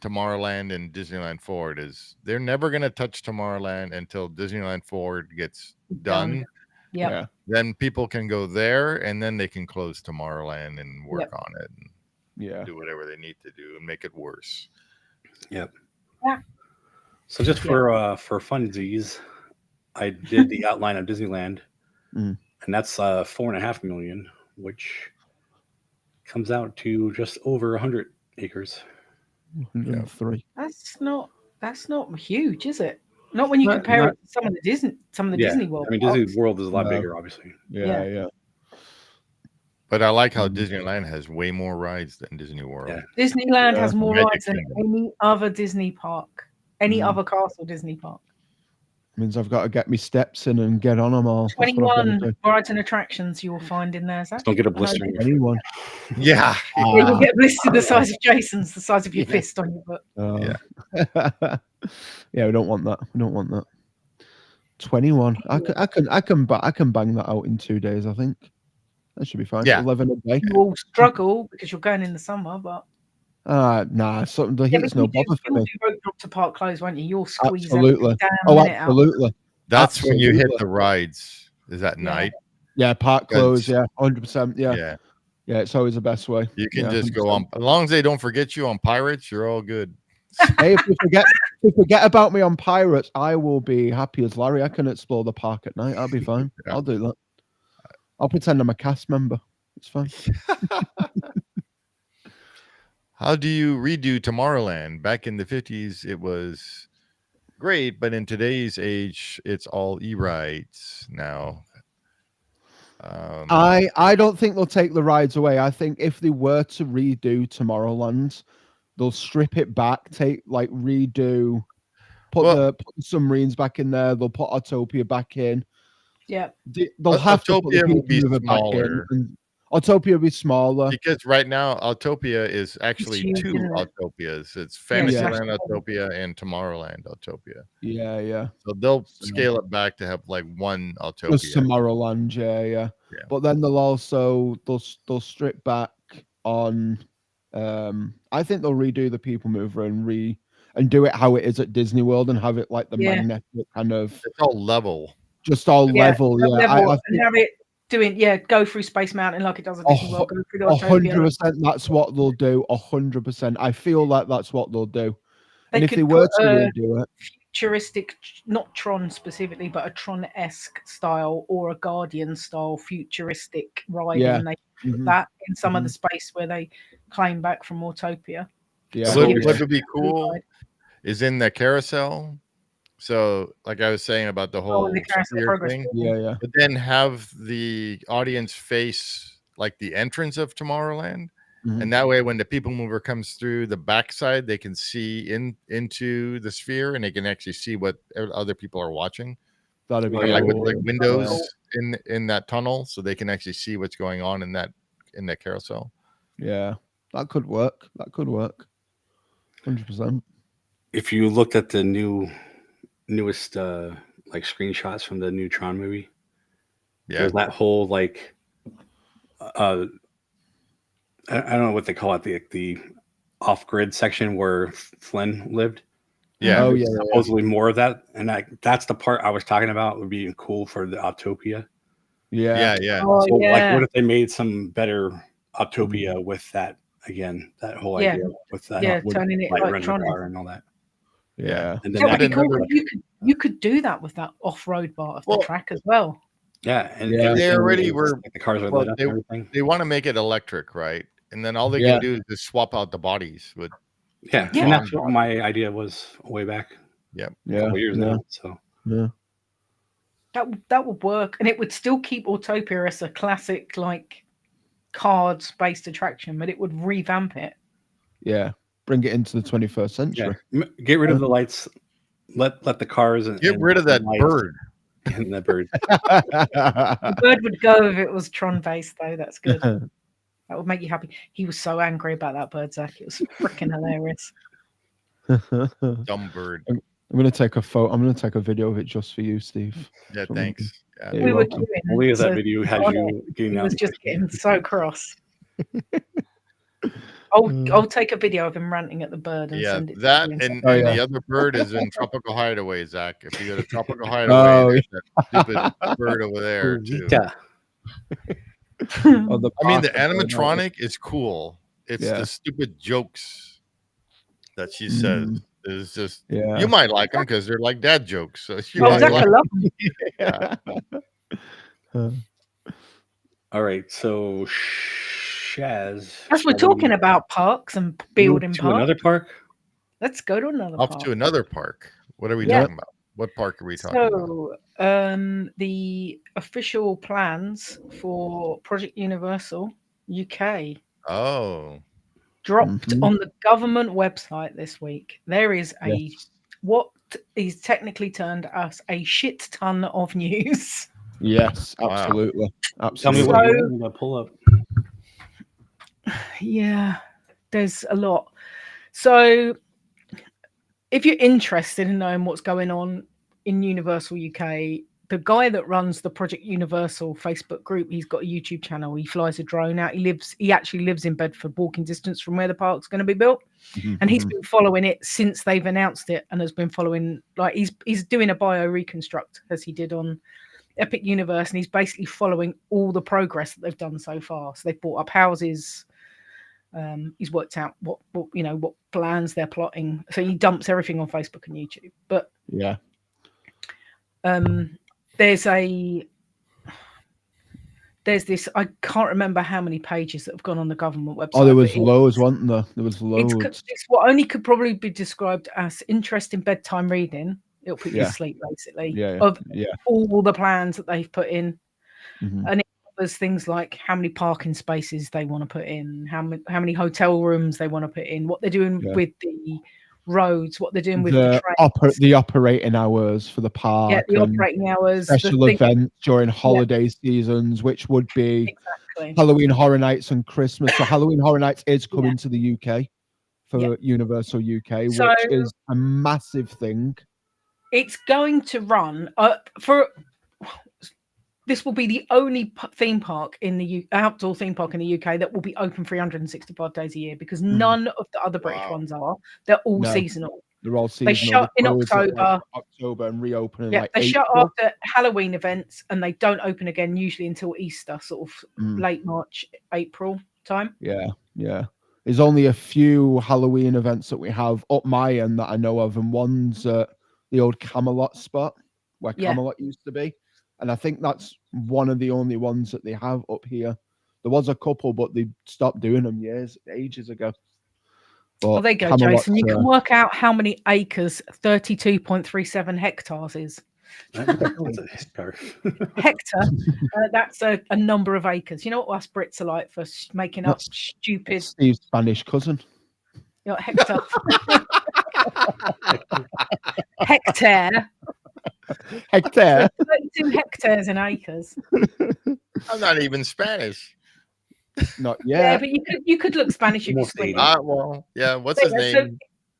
Tomorrowland and Disneyland Forward is they're never going to touch Tomorrowland until Disneyland Forward gets done. Yeah. Then people can go there, and then they can close Tomorrowland and work on it and do whatever they need to do and make it worse. Yep. Yeah. So just for funsies, I did the outline of Disneyland, and that's $4.5 million, which comes out to just over 100 acres. 103. That's not huge, is it? Not when you compare it to some of the Disney World. I mean, Disney World is a lot bigger, obviously. Yeah. But I like how Disneyland has way more rides than Disney World. Yeah. Disneyland has more rides than any other Disney park, any other castle Disney park. Means I've got to get my steps in and get on them all. 21 rides and attractions you will find in there. Zach. Don't get a blister. Anyone? Yeah. You'll get a blister the size of Jason's, the size of your fist on your foot. Yeah, we don't want that. 21. I can bang that out in 2 days. I think that should be fine. Yeah. 11 a day. You will struggle because you're going in the summer, but. Nah, something the heat's no bother for me. You road to park close, won't you? You'll squeeze absolutely. Absolutely. That's when you hit the rides. Is that night? Yeah, park close. Yeah, 100%. Yeah, it's always the best way. You can just 100%. Go on as long as they don't forget you on Pirates. You're all good. Hey, if you forget about me on Pirates, I will be happy as Larry. I can explore the park at night. I'll be fine. I'll do that. I'll pretend I'm a cast member. It's fine. How do you redo Tomorrowland? Back in the 50s, it was great, but in today's age, it's all e-rides now. I don't think they'll take the rides away. I think if they were to redo Tomorrowland, they'll strip it back, redo, put the submarines back in there. They'll put Autopia back in. Yeah, they'll have Autopia to put the will be smaller. Autopia will be smaller because right now Autopia is actually two Autopias. It's Fantasyland Autopia and Tomorrowland Autopia. Yeah. So they'll scale it back to have like one Autopia. Just Tomorrowland, yeah. But then they'll also they'll strip back on. I think they'll redo the People Mover and do it how it is at Disney World and have it like the magnetic kind of. It's all level. Just all level, I think, have it doing go through Space Mountain like it does at Disney World. Go through the 100%. That's what they'll do. 100%. I feel like that's what they'll do. And if they were to redo it, futuristic, not Tron specifically, but a Tron-esque style or a Guardian style futuristic ride, and they put that in some of the space where they claim back from Autopia. Yeah, what would be cool is in the carousel. So, like I was saying about the whole the carousel sphere progress thing, Yeah. but then have the audience face like the entrance of Tomorrowland, and that way, when the people mover comes through the backside, they can see into the sphere, and they can actually see what other people are watching. That'd be Like with cool. like windows in that tunnel, so they can actually see what's going on in that carousel. Yeah, that could work. 100%. If you looked at the newest like screenshots from the new Tron movie, there's that whole like I don't know what they call it, the off-grid section where Flynn lived. Yeah. Oh, There's yeah. supposedly more of that, and that's the part I was talking about would be cool for the Autopia. Yeah. Oh, So, like, yeah. what if they made some better Autopia with that again? That whole Yeah. idea with that, Yeah, turning it like like rental Tron is. car and all that. Yeah. And That then would be cool. another- You could do that with that off-road part of the track as well. yeah, and Yeah. They everything already is, were. like, the cars are Well, lit up and everything. they want to make it electric, right? And then all they Yeah. can do is just swap out the bodies with. Yeah, and that's what my idea was way back. Yep. A couple years now. So Yeah. That would work, and it would still keep Autopia as a classic like cards-based attraction, but it would revamp it. Yeah. Bring it into the 21st century. Get rid of the lights. Let the cars and Get rid of that lights bird. and the bird. The bird would go if it was Tron-based, though. That's good. That would make you happy. He was so angry about that bird, Zach. It was freaking hilarious. Dumb bird. I'm gonna take a photo. I'm gonna take a video of it just for you, Steve. Yeah, thanks. Yeah. We were queuing. Only as that so video has on you it. getting He out. was just getting so cross. I'll take a video of him ranting at the bird and Yeah, send it that to you. and Oh, yeah. the other bird is in Tropical Hideaway, Zach. If you go to Tropical Hideaway, there's that stupid bird over there too. Yeah. Oh, I mean, the park bird, animatronic is cool. It's Yeah. the stupid jokes that she says. Is just Yeah. you might like them because they're like dad jokes. So you Oh, might Zach, I like love him. Yeah. All right. So Shaz. As we're talking about parks and building to parks, another park. let's go to another off park. to another park. What are we Yeah. talking about? What park are we talking about? So, the official plans for Project Universal UK Oh, dropped on the government website this week. There is what is technically termed as a shit ton of news. Yes, Wow. absolutely. Tell me Absolutely. what you want me to pull up. Yeah, there's a lot. So, if you're interested in knowing what's going on in Universal UK, the guy that runs the Project Universal Facebook group, he's got a YouTube channel. He flies a drone out. He actually lives in Bedford, walking distance from where the park's going to be built. And he's been following it since they've announced it, and has been following, like, he's doing a bio reconstruct as he did on Epic Universe, and he's basically following all the progress that they've done so far. So they've bought up houses. He's worked out what plans they're plotting. So he dumps everything on Facebook and YouTube. But Yeah. there's this, I can't remember how many pages that have gone on the government website. Oh, there was but loads, wasn't there? There was loads. it's what only could probably be described as interesting bedtime reading. It'll put you Yeah. to sleep, basically. Yeah. Of Yeah. all the plans that they've put in. Mhm. And it covers things like how many parking spaces they want to put in, how many hotel rooms they want to put in, what they're doing Yeah. with the roads, what they're doing with the trains. The operating hours for the park. Yeah, the and operating hours. the special thing- events during holiday seasons, which would be Exactly. Halloween Horror Nights and Christmas. So Halloween Horror Nights is coming to the UK for Universal UK, So- which is a massive thing. It's going to run this will be the only theme park in the outdoor theme park in the UK that will be open 365 days a year, because none of the other British ones are. They're all No. seasonal. They're all They seasonal. shut in close at, like, October. October and reopen in Yeah, like they shut April. after Halloween events, and they don't open again usually until Easter, sort of late March, April time. Yeah, yeah. There's only a few Halloween events that we have up my end that I know of, and one's at the old Camelot spot where Yeah. Camelot used to be. And I think that's one of the only ones that they have up here. There was a couple, but they stopped doing them ages ago. Well, there you go, Jason. You can work out how many acres 32.37 hectares is. Hectare, that's a number of acres. You know what us Brits are like for making up stupid. Steve's Spanish cousin. You know, hectare. Hectare. Hectare. 32 hectares in acres. I'm not even Spanish. Not yet. Yeah, but you could look Spanish if you squint. Well, yeah. What's his name? So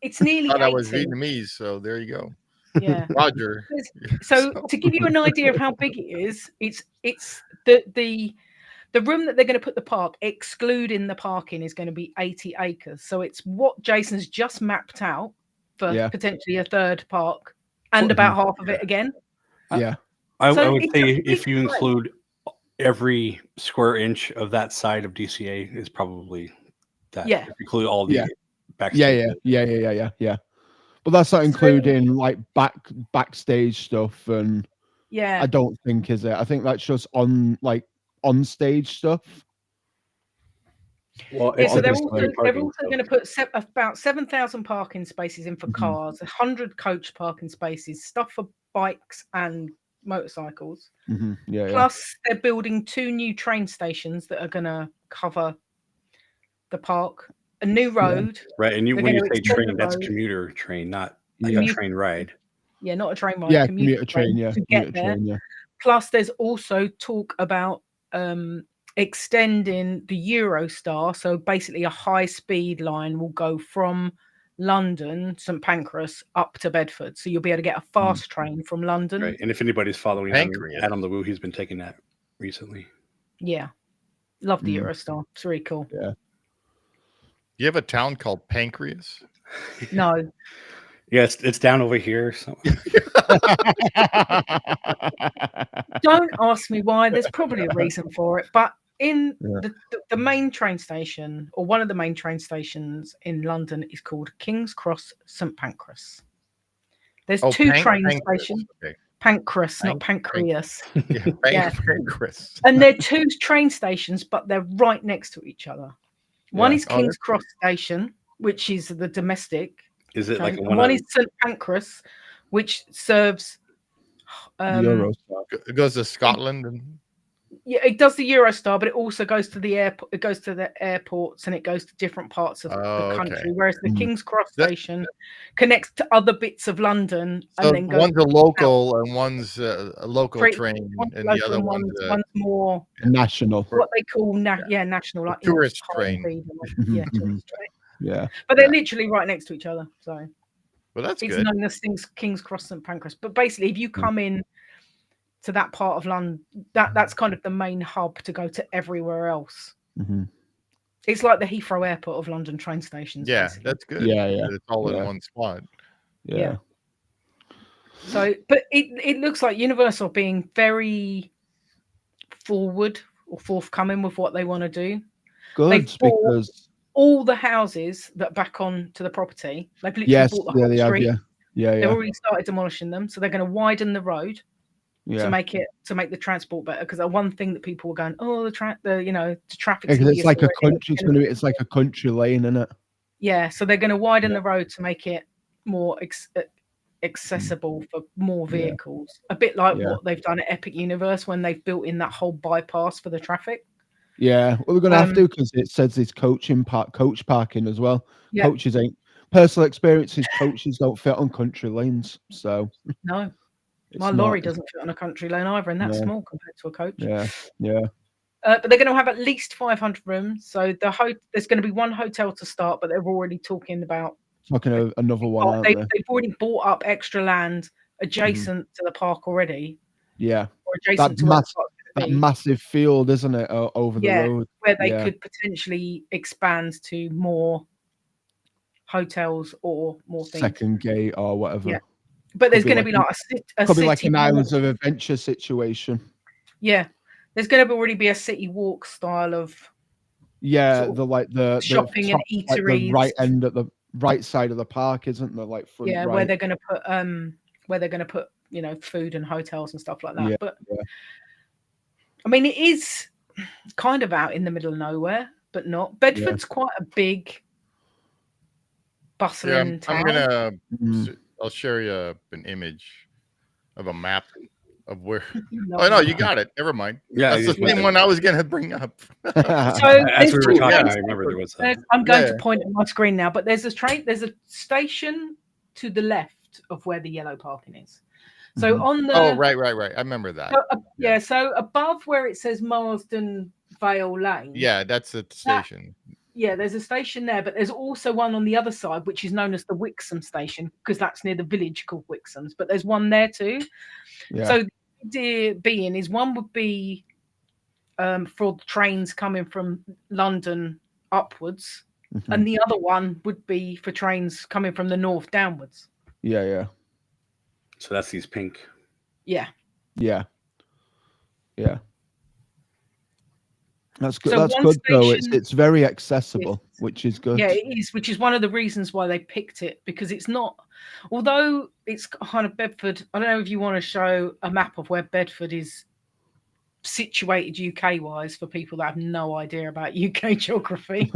it's nearly. I thought I was Vietnamese, so there you go. Yeah, Roger. So to give you an idea of how big it is, it's the room that they're going to put the park, excluding the parking, is going to be 80 acres. So it's what Jason's just mapped out for potentially a third park, and about half of it again. Yeah, I would say if you include every square inch of that side of DCA is probably that. Yeah, include all the backstage. Yeah. But that's not including like backstage stuff, and I don't think is it. I think that's just on stage stuff. Well, so they're also going to put about 7,000 parking spaces in for cars, 100 coach parking spaces, stuff for bikes and motorcycles. Plus, they're building 2 new train stations that are going to cover the park. A new road, right? And when you say train, that's a commuter train, not like a train ride. Yeah, not a train ride. Yeah, commuter train. Yeah, to get there. Plus, there's also talk about extending the Eurostar. So basically, a high-speed line will go from London, St Pancras, up to Bedford. So you'll be able to get a fast train from London. Right. And if anybody's following Adam LaRue, he's been taking that recently. Yeah, love the Eurostar. It's really cool. Yeah. You have a town called Pancreas? No. Yes, it's down over here. So. Don't ask me why. There's probably a reason for it. But in the main train station, or one of the main train stations in London, is called King's Cross St Pancras. There's 2 train stations. Okay. Pancras, not Pancreas. Pancras. And they're 2 train stations, but they're right next to each other. One is King's Cross Station, which is the domestic. Is it like one is St Pancras, which serves Eurostar. It goes to Scotland and it does the Eurostar, but it also goes to the airport. It goes to the airports and it goes to different parts of the country. Whereas the King's Cross Station connects to other bits of London, so and then goes one's a local and one's a local train, and the other one's more national. What they call national, like tourist train. Tourist train. Yeah, but they're literally right next to each other. So, well, that's it's good. known as King's Cross St Pancras. But basically, if you come in to that part of London, that's kind of the main hub to go to everywhere else. It's like the Heathrow Airport of London train stations. Yeah, basically. that's good. Yeah. It's all in one spot. Yeah. So, but it looks like Universal being very forward or forthcoming with what they want to do. Good, because all the houses that back on to the property, they've literally bought the whole street. They've already started demolishing them, so they're going to widen the road to make the transport better. Because the one thing that people were going, the traffic. It's like a country. It's like a country lane, isn't it? Yeah, so they're going to widen the road to make it more accessible for more vehicles. A bit like what they've done at Epic Universe when they've built in that whole bypass for the traffic. Yeah, well, we're going to have to, because it says it's coach parking as well. Yeah. Coaches ain't personal experiences. Coaches don't fit on country lanes, so no. My lorry doesn't fit on a country lane either, and that's small compared to a coach. Yeah. But they're going to have at least 500 rooms. So there's going to be one hotel to start, but they're already talking about another one. They've already bought up extra land adjacent to the park already. Yeah, or adjacent to that massive field, isn't it, over the road? Where they could potentially expand to more hotels or more things. Second gate or whatever. Yeah. But there's going to be like a could be like an Islands of Adventure situation. Yeah, there's going to already be a city walk style of. Yeah, the shopping and eateries. Like the right end at the right side of the park, isn't there? Like front right. Where they're going to put food and hotels and stuff like that. Yeah, but I mean, it is kind of out in the middle of nowhere, but not. Bedford's quite a big bustling town. I'm gonna. I'll share you an image of a map of where. Oh no, you got it. Never mind. Yeah, That's the same one I was gonna bring up. So as we were two talking, train I remember there was. I'm going to point at my screen now, but there's a station to the left of where the yellow parking is. So on the right. I remember that. So, so above where it says Marsden Vale Lane. Yeah, that's the station. There's a station there, but there's also one on the other side, which is known as the Wixham station, because that's near the village called Wixham's. But there's one there too. Yeah. So the idea being is one would be for the trains coming from London upwards, and the other one would be for trains coming from the north downwards. Yeah. So that's these pink. Yeah. That's good. So That's good though. It's very accessible, which is good. Yeah, it is, which is one of the reasons why they picked it, because it's not, although it's kind of Bedford. I don't know if you want to show a map of where Bedford is situated UK wise for people that have no idea about UK geography.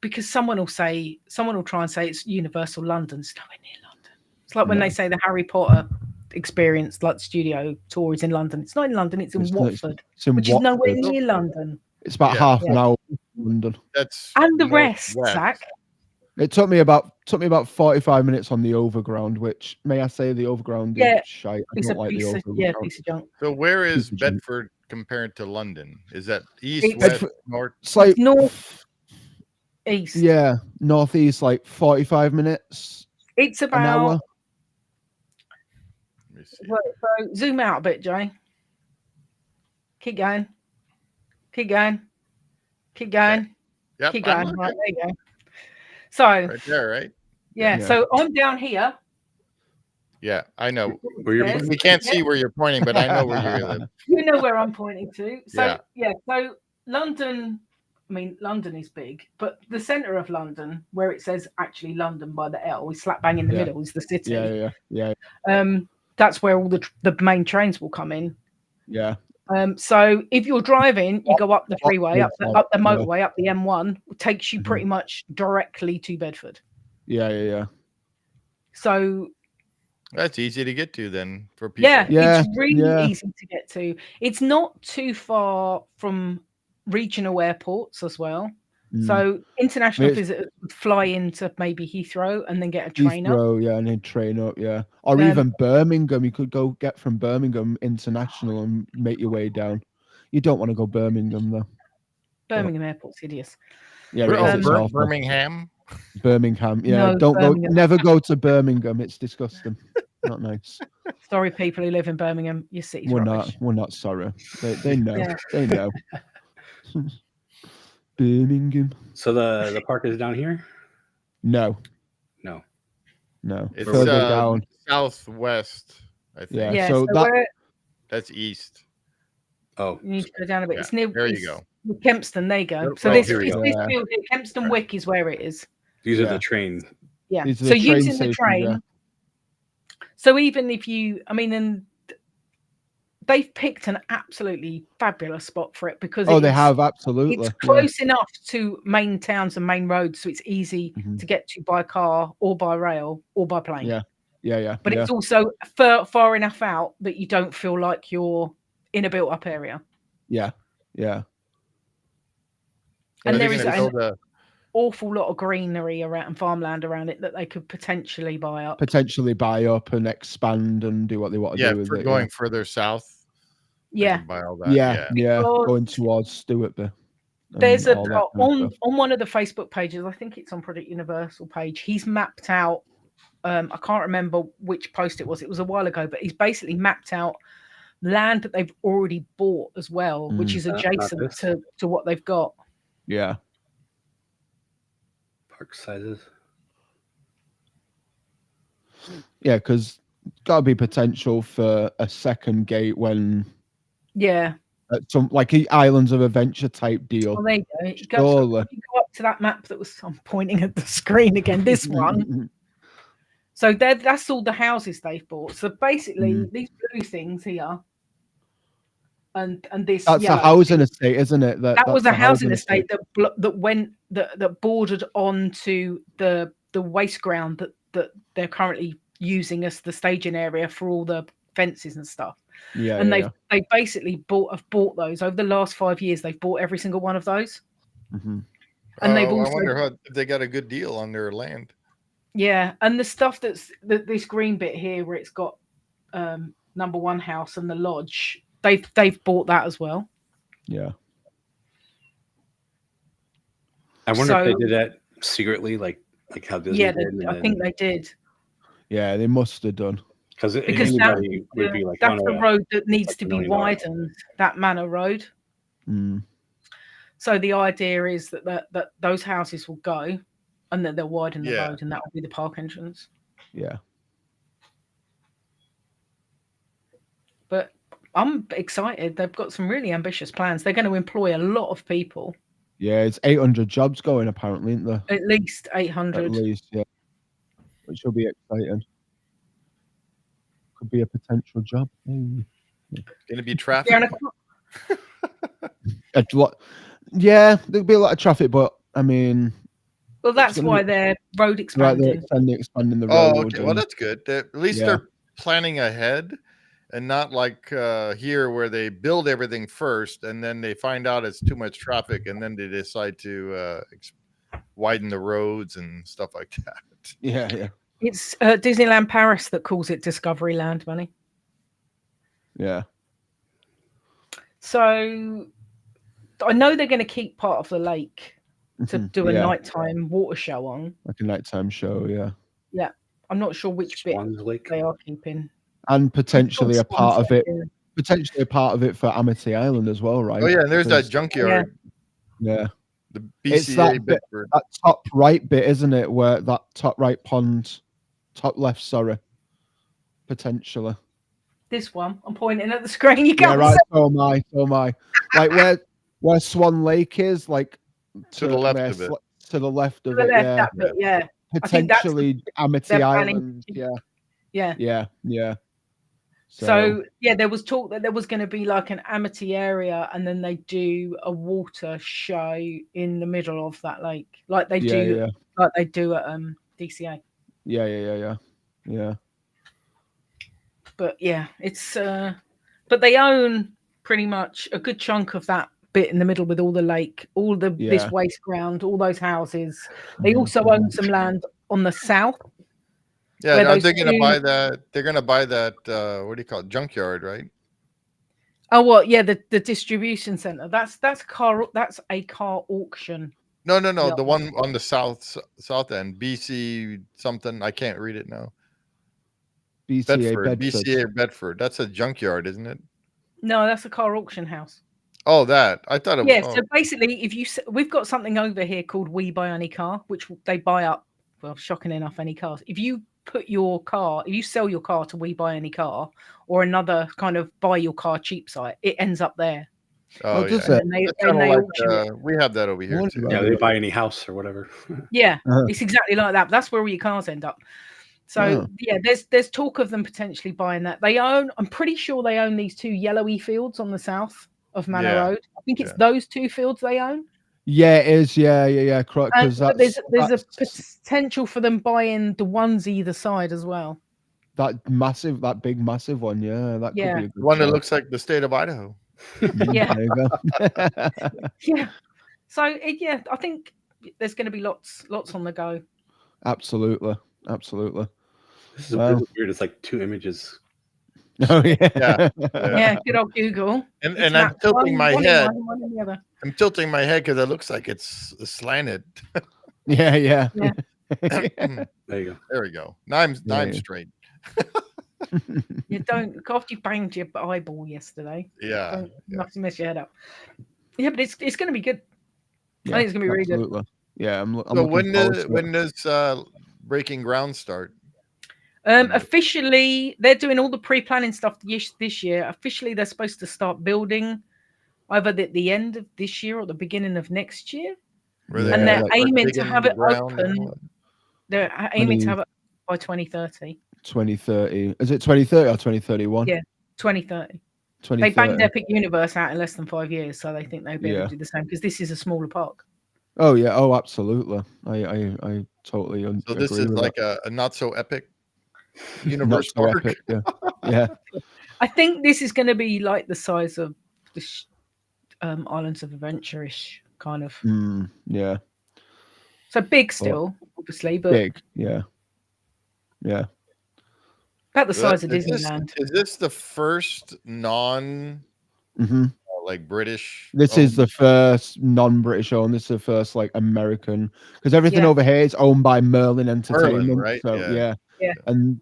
Because someone will try and say it's universal London. It's nowhere near London. It's like when they say the Harry Potter experience, like studio tour, is in London. It's not in London. It's in Watford, which is nowhere near London. It's about half an hour from London. And the rest, Zach. It took me about 45 minutes on the overground, which, may I say, the overground is shite. I don't like the overground. Piece of junk. So where is Bedford compared to London? Is that east, west, north? It's like north, east. Yeah, northeast, like 45 minutes. It's about. An hour. So zoom out a bit, Jay. Keep going. Keep going. Keep going. Yep, Keep going. Right, there you go. So right there, right? Yeah. So I'm down here. Yeah, I know. Yes. We can't see where you're pointing, but I know where you live. You know where I'm pointing to. So so London. I mean, London is big, but the centre of London, where it says actually London by the L, is slap bang in the middle, is the city. Yeah. That's where all the main trains will come in. Yeah. So if you're driving, you go up the freeway, up the motorway, up the M1, it takes you pretty much directly to Bedford. Yeah. So that's easy to get to then for people. Yeah, it's really easy to get to. It's not too far from regional airports as well. So international visitors would fly into maybe Heathrow and then get a train up. And then train up, or even Birmingham. You could go get from Birmingham international and make your way down. You don't want to go Birmingham though. Birmingham airport's hideous. Yeah, Birmingham. Birmingham. Yeah, No, don't Birmingham. go. Never go to Birmingham. It's disgusting. Not nice. Sorry, people who live in Birmingham. Your city's rubbish. We're not sorry. They know. They know. Birmingham. So the park is down here? No. It's further down. Southwest, I think. Yeah, so that's east. Oh, you need to go down a bit. It's near. There you go. Kempston. There you go. So this field here, Kempston Wick, is where it is. These are the train. Yeah. These are So the train using the stations, train. So even if you, and they've picked an absolutely fabulous spot for it because they have absolutely. It's close enough to main towns and main roads, so it's easy to get to by car or by rail or by plane. Yeah. But it's also far enough out that you don't feel like you're in a built-up area. Yeah. And there is an awful lot of greenery around and farmland around it that they could potentially buy up. And expand and do what they want to do with it. Going further south. Buy all that. Yeah. Going towards Stewartby. There's on one of the Facebook pages, I think it's on Project Universal page, he's mapped out, I can't remember which post it was a while ago, but he's basically mapped out land that they've already bought as well, which is adjacent to what they've got. Yeah. Park sizes. Yeah, because gotta be potential for a second gate when some like Islands of Adventure type deal. Well, there you go. You go up to that map that was. I'm pointing at the screen again. This one. So that's all the houses they've bought. So basically, these blue things here and this That's a housing estate, isn't it? That was a housing estate that bordered onto the waste ground that they're currently using as the staging area for all the fences and stuff. Yeah, and they basically bought those over the last 5 years. They've bought every single one of those. Mm-hmm. And they've also, I wonder if they got a good deal on their land. Yeah, and the stuff that's this green bit here where it's got number one house and the lodge, they've bought that as well. Yeah. I wonder if they did that secretly, like how Disney did. I think they did. Yeah, they must have done. Because anybody would be like, that's the road that needs to be widened, that Manor Road. Mm. So the idea is that those houses will go, and then they'll widen the road, and that will be the park entrance. Yeah. But I'm excited. They've got some really ambitious plans. They're going to employ a lot of people. Yeah, it's 800 jobs going apparently, isn't there? At least 800. At least, yeah. Which will be exciting. Could be a potential job. Going to be traffic. Yeah, there'll be a lot of traffic, but I mean. Well, that's why they're road expanding. Right, they're expanding the road. Oh, okay. Well, that's good. At least they're planning ahead. And not like here where they build everything first and then they find out it's too much traffic and then they decide to widen the roads and stuff like that. Yeah. It's Disneyland Paris that calls it Discoveryland, Money. Yeah. So I know they're going to keep part of the lake to do a nighttime water show on. Like a nighttime show, yeah. Yeah. I'm not sure which bit they are keeping. And potentially a part of it for Amity Island as well, right? Oh yeah, and there's that junkyard. Yeah. The BCA Bedford. That top right bit, isn't it? Where that top right pond, top left, sorry. Potentially. This one. I'm pointing at the screen. You can't. Yeah, right. So am I. Like where Swan Lake is, like to the left of it. To the left of it. Yeah. Potentially Amity Island. Yeah. So there was talk that there was going to be like an Amity area, and then they do a water show in the middle of that lake, like they do at DCA. Yeah. But yeah, it's but they own pretty much a good chunk of that bit in the middle with all the lake, all the this waste ground, all those houses. They also own some land on the south. Yeah, aren't they going to buy that? They're going to buy that. What do you call it? Junkyard, right? Oh, well, yeah, the distribution center. That's a car auction. No. The one on the south end, BC something. I can't read it now. BCA Bedford. That's a junkyard, isn't it? No, that's a car auction house. Oh, that I thought it was. Yeah. So basically, we've got something over here called We Buy Any Car, which they buy up. Well, shocking enough, any cars. If you sell your car to We Buy Any Car or another kind of buy your car cheap site, it ends up there. Oh, yeah. We have that over here too. Yeah, they buy any house or whatever. Yeah, it's exactly like that. That's where all your cars end up. So there's talk of them potentially buying that. I'm pretty sure they own these two yellowy fields on the south of Manor Road. I think it's those two fields they own. Yeah, it is. Yeah. Correct. There's a potential for them buying the ones either side as well. That big massive one. Yeah, that could be a good one that looks like the state of Idaho. Yeah. There you go. Yeah. So I think there's going to be lots on the go. Absolutely. This is weird. It's like two images. Oh yeah. Yeah, good old Google. And I'm tilting my head. I'm tilting my head because it looks like it's slanted. Yeah. There you go. There we go. Now I'm straight. You don't. After you banged your eyeball yesterday. Yeah. You have to mess your head up. Yeah, but it's going to be good. I think it's going to be really good. Yeah. So when does Breaking Ground start? Officially, they're doing all the pre-planning stuff this year. Officially, they're supposed to start building either at the end of this year or the beginning of next year. And they're aiming to have it open. They're aiming to have it by 2030. 2030. Is it 2030 or 2031? Yeah, 2030. They banged 2030. Epic Universe out in less than 5 years, so they think they'll be able Yeah. to do the same because this is a smaller park. Oh yeah. Oh, absolutely. I totally So this agree is with like that. a not so epic Not universe so park. epic. Yeah. Yeah. I think this is going to be like the size of the Islands of Adventure-ish kind of. Yeah. So big still, obviously, but Big. Yeah. Yeah. about the size of Is Disneyland. Is this the first non hmm like British? This is the first non-British owned. This is the first like American, because everything Yeah. over here is owned by Merlin Entertainment. right? So Yeah. Yeah. and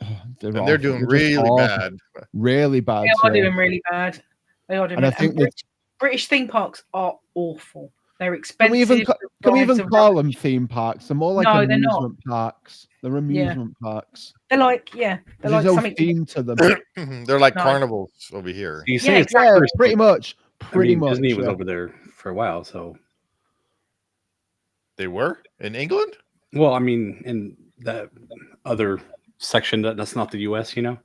And awful. they're doing They're just really awful. bad. Really bad. They are Yeah. doing really bad. They are doing And I really think that- British theme parks are awful. They're Can expensive. we even the rides are call rubbish. them theme parks? They're more like No, they're not. amusement parks. They're amusement parks. They're like, they're There's like no something. theme to them. They're like No. carnivals over here. You say Yeah, it's exactly. first, pretty much. I Pretty mean, much. Disney was yeah. over there for a while, so They were in England. well, I mean, in that other section that's not the U.S., you know.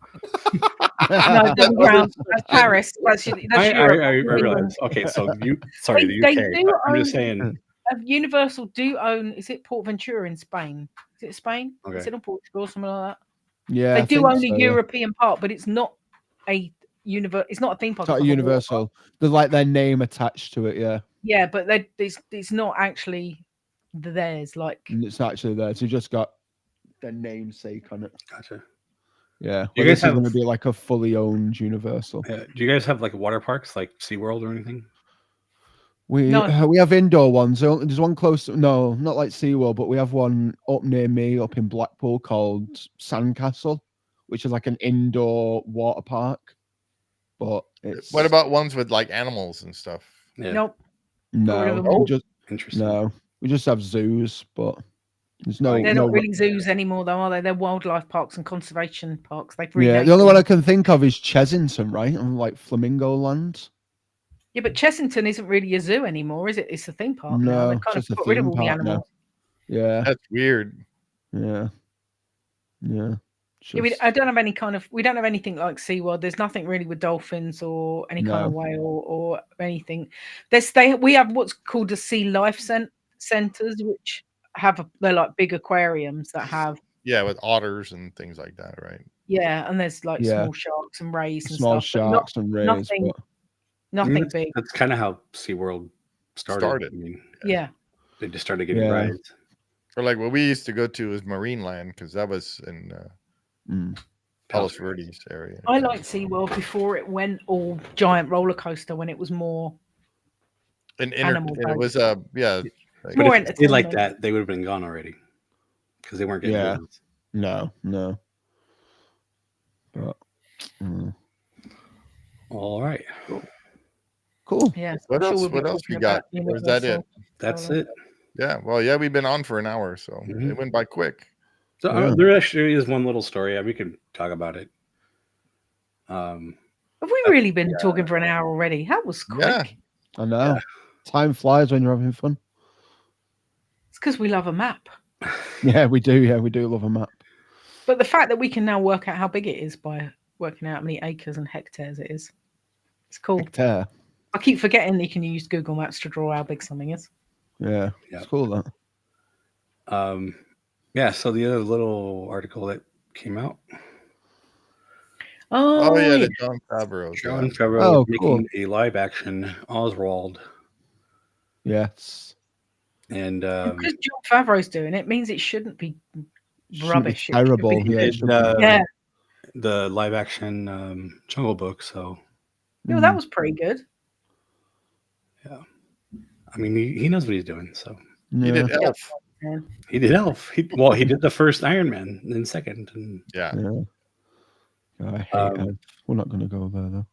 No, that's ground. That's Paris. That's Europe. I realize. Okay, so the They UK. do I'm just own- saying. Universal do own. Is it Port Ventura in Spain? Is it Spain? Okay. Is it in Portugal or something like that? Yeah, They I do think own so, a yeah. European park, but it's not a It's not a theme park. It's not it's like a water Universal. park. There's like their name attached to it. Yeah, Yeah, but it's not actually theirs. Like and it's actually there. So you just got their namesake on it. Gotcha. Yeah, You well, guys this is going to have- be like a fully owned Universal. Do you guys have like water parks like SeaWorld or anything? We No. we have indoor ones. There's one close. No, not like SeaWorld, but we have one up near me, up in Blackpool, called Sandcastle, which is like an indoor water park. But it's What about ones with like animals and stuff? Yeah. Nope. no? Oh, We just Interesting. no. We just have zoos, but there's no. They're no not really zoos anymore, though, are they? They're wildlife parks and conservation parks. They've yeah, renamed the only one I them. can think of is Chesington, right? And like Flamingo Land. Yeah, but Chessington isn't really a zoo anymore, is it? It's a theme park now. No, They've kind of just a got rid of theme all the park now. animals. Yeah, That's weird. yeah, yeah. Yeah, Just- I don't have any kind of. We don't have anything like SeaWorld. There's nothing really with dolphins or any kind of No. whale or anything. We have what's called a sea life centers, which they're like big aquariums that have. Yeah, with otters and things like that, right? Yeah, and there's like Yeah. small sharks and rays and small stuff. but not- sharks and rays. nothing- But Nothing big. That's kind of how SeaWorld started. I mean, Yeah. they just started getting Yeah. rides. Or like what we used to go to is Marineland because that was in Palos Verdes area. I liked SeaWorld before it went all giant roller coaster when it was more. And animal it was yeah. Like, More But if they did like entertainment. that, they would have been gone already because they weren't getting Yeah. business. no. But All right, cool. Yeah. what I'm sure else? we'll be What else we talking got? about Or is that it? Universal. that's it. Yeah. Well, yeah, we've been on for an hour, so Mhm. it went by quick. So Yeah. there actually is one little story. We could talk about it. Have we really been talking for an hour already? That was quick. Yeah. I know. Time flies when you're having fun. It's because we love a map. Yeah, we do. Yeah, we do love a map. But the fact that we can now work out how big it is by working out how many acres and hectares it is, it's cool. Hectare. I keep forgetting that you can use Google Maps to draw how big something is. Yeah, Yeah. it's cool that. Yeah. So the other little article that came out, Oh yeah, the John Favreau. John Yeah. Favreau Oh, making cool. a live action Oswald, Yes. and Because John Favreau's doing it means it shouldn't be rubbish. It should Terrible. be- Yeah, it did, should be. Yeah. the live action Jungle Book. So Yeah, well, that was pretty good. I mean, he knows what he's doing. So He did Yeah. Elf. Man. he did Elf. He did the first Iron Man in second, and Yeah. Yeah. I hate it. We're not going to go there though.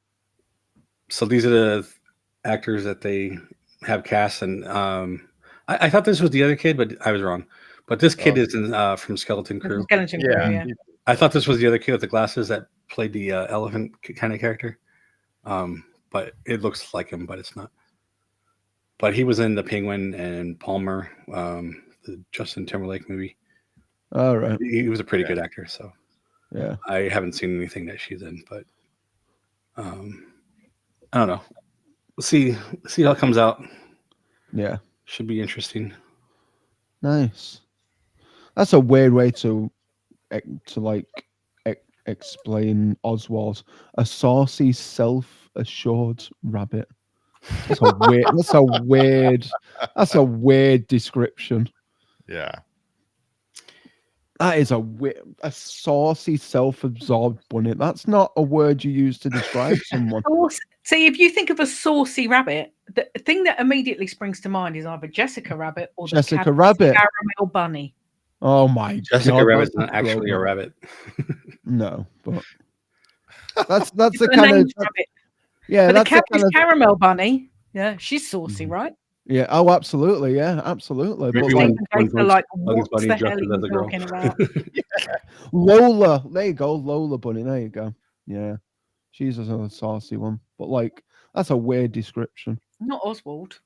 so these are the actors that they have cast. And I thought this was the other kid, but I was wrong. But this kid is from Skeleton Crew. Skeleton Crew, yeah. I thought this was the other kid with the glasses that played the elephant kind of character. But it looks like him, but it's not. But he was in The Penguin and Palmer, the Justin Timberlake movie. All right. He was a pretty good actor. So Yeah. I haven't seen anything that she's in, but I don't know. We'll see how it comes out. Yeah. Should be interesting. Nice. That's a weird way to like explain Oswald. A saucy, self-assured rabbit. That's a weird. That's a weird description. Yeah. That is a saucy, self-absorbed bunny. That's not a word you use to describe someone. See, if you think of a saucy rabbit, the thing that immediately springs to mind is either Jessica Rabbit or Jessica Rabbit, caramel bunny. Oh my Jessica God, Rabbit's not actually a rabbit. No, but that's the Her kind of name's Rabbit. yeah. But That's the the kind of caramel bunny. Yeah, she's saucy, right? yeah. Oh, absolutely. Yeah, absolutely. Maybe But like, Bugs what Bunny the hell dresses are you as a girl. talking about? Lola, there you go, Lola Bunny. There you go. Yeah, she's another saucy one. But like, that's a weird description. Not Oswald.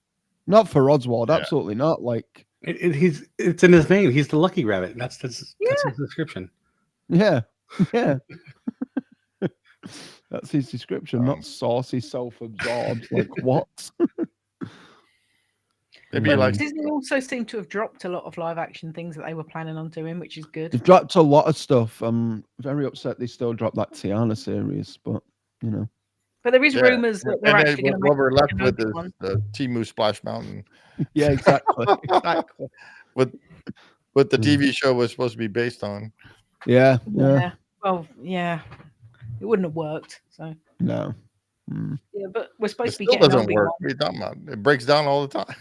Not for Oswald. Absolutely not. Like, it's in his name. He's the lucky rabbit. That's his description. yeah, yeah. That's his description. Not saucy, self-absorbed. Like what? Disney also seemed to have dropped a lot of live action things that they were planning on doing, which is good. They've dropped a lot of stuff. I'm very upset they still dropped that Tiana series, but you know. But there is rumors that they're actually going to make what we're left with is one. the Temu Splash Mountain. Yeah, exactly. Exactly. What the TV show was supposed to be based on. Yeah. Well, yeah. It wouldn't have worked. So no. Yeah, but we're supposed to be Still getting doesn't work. Obi-Wan. What are you talking about? It breaks down all the time.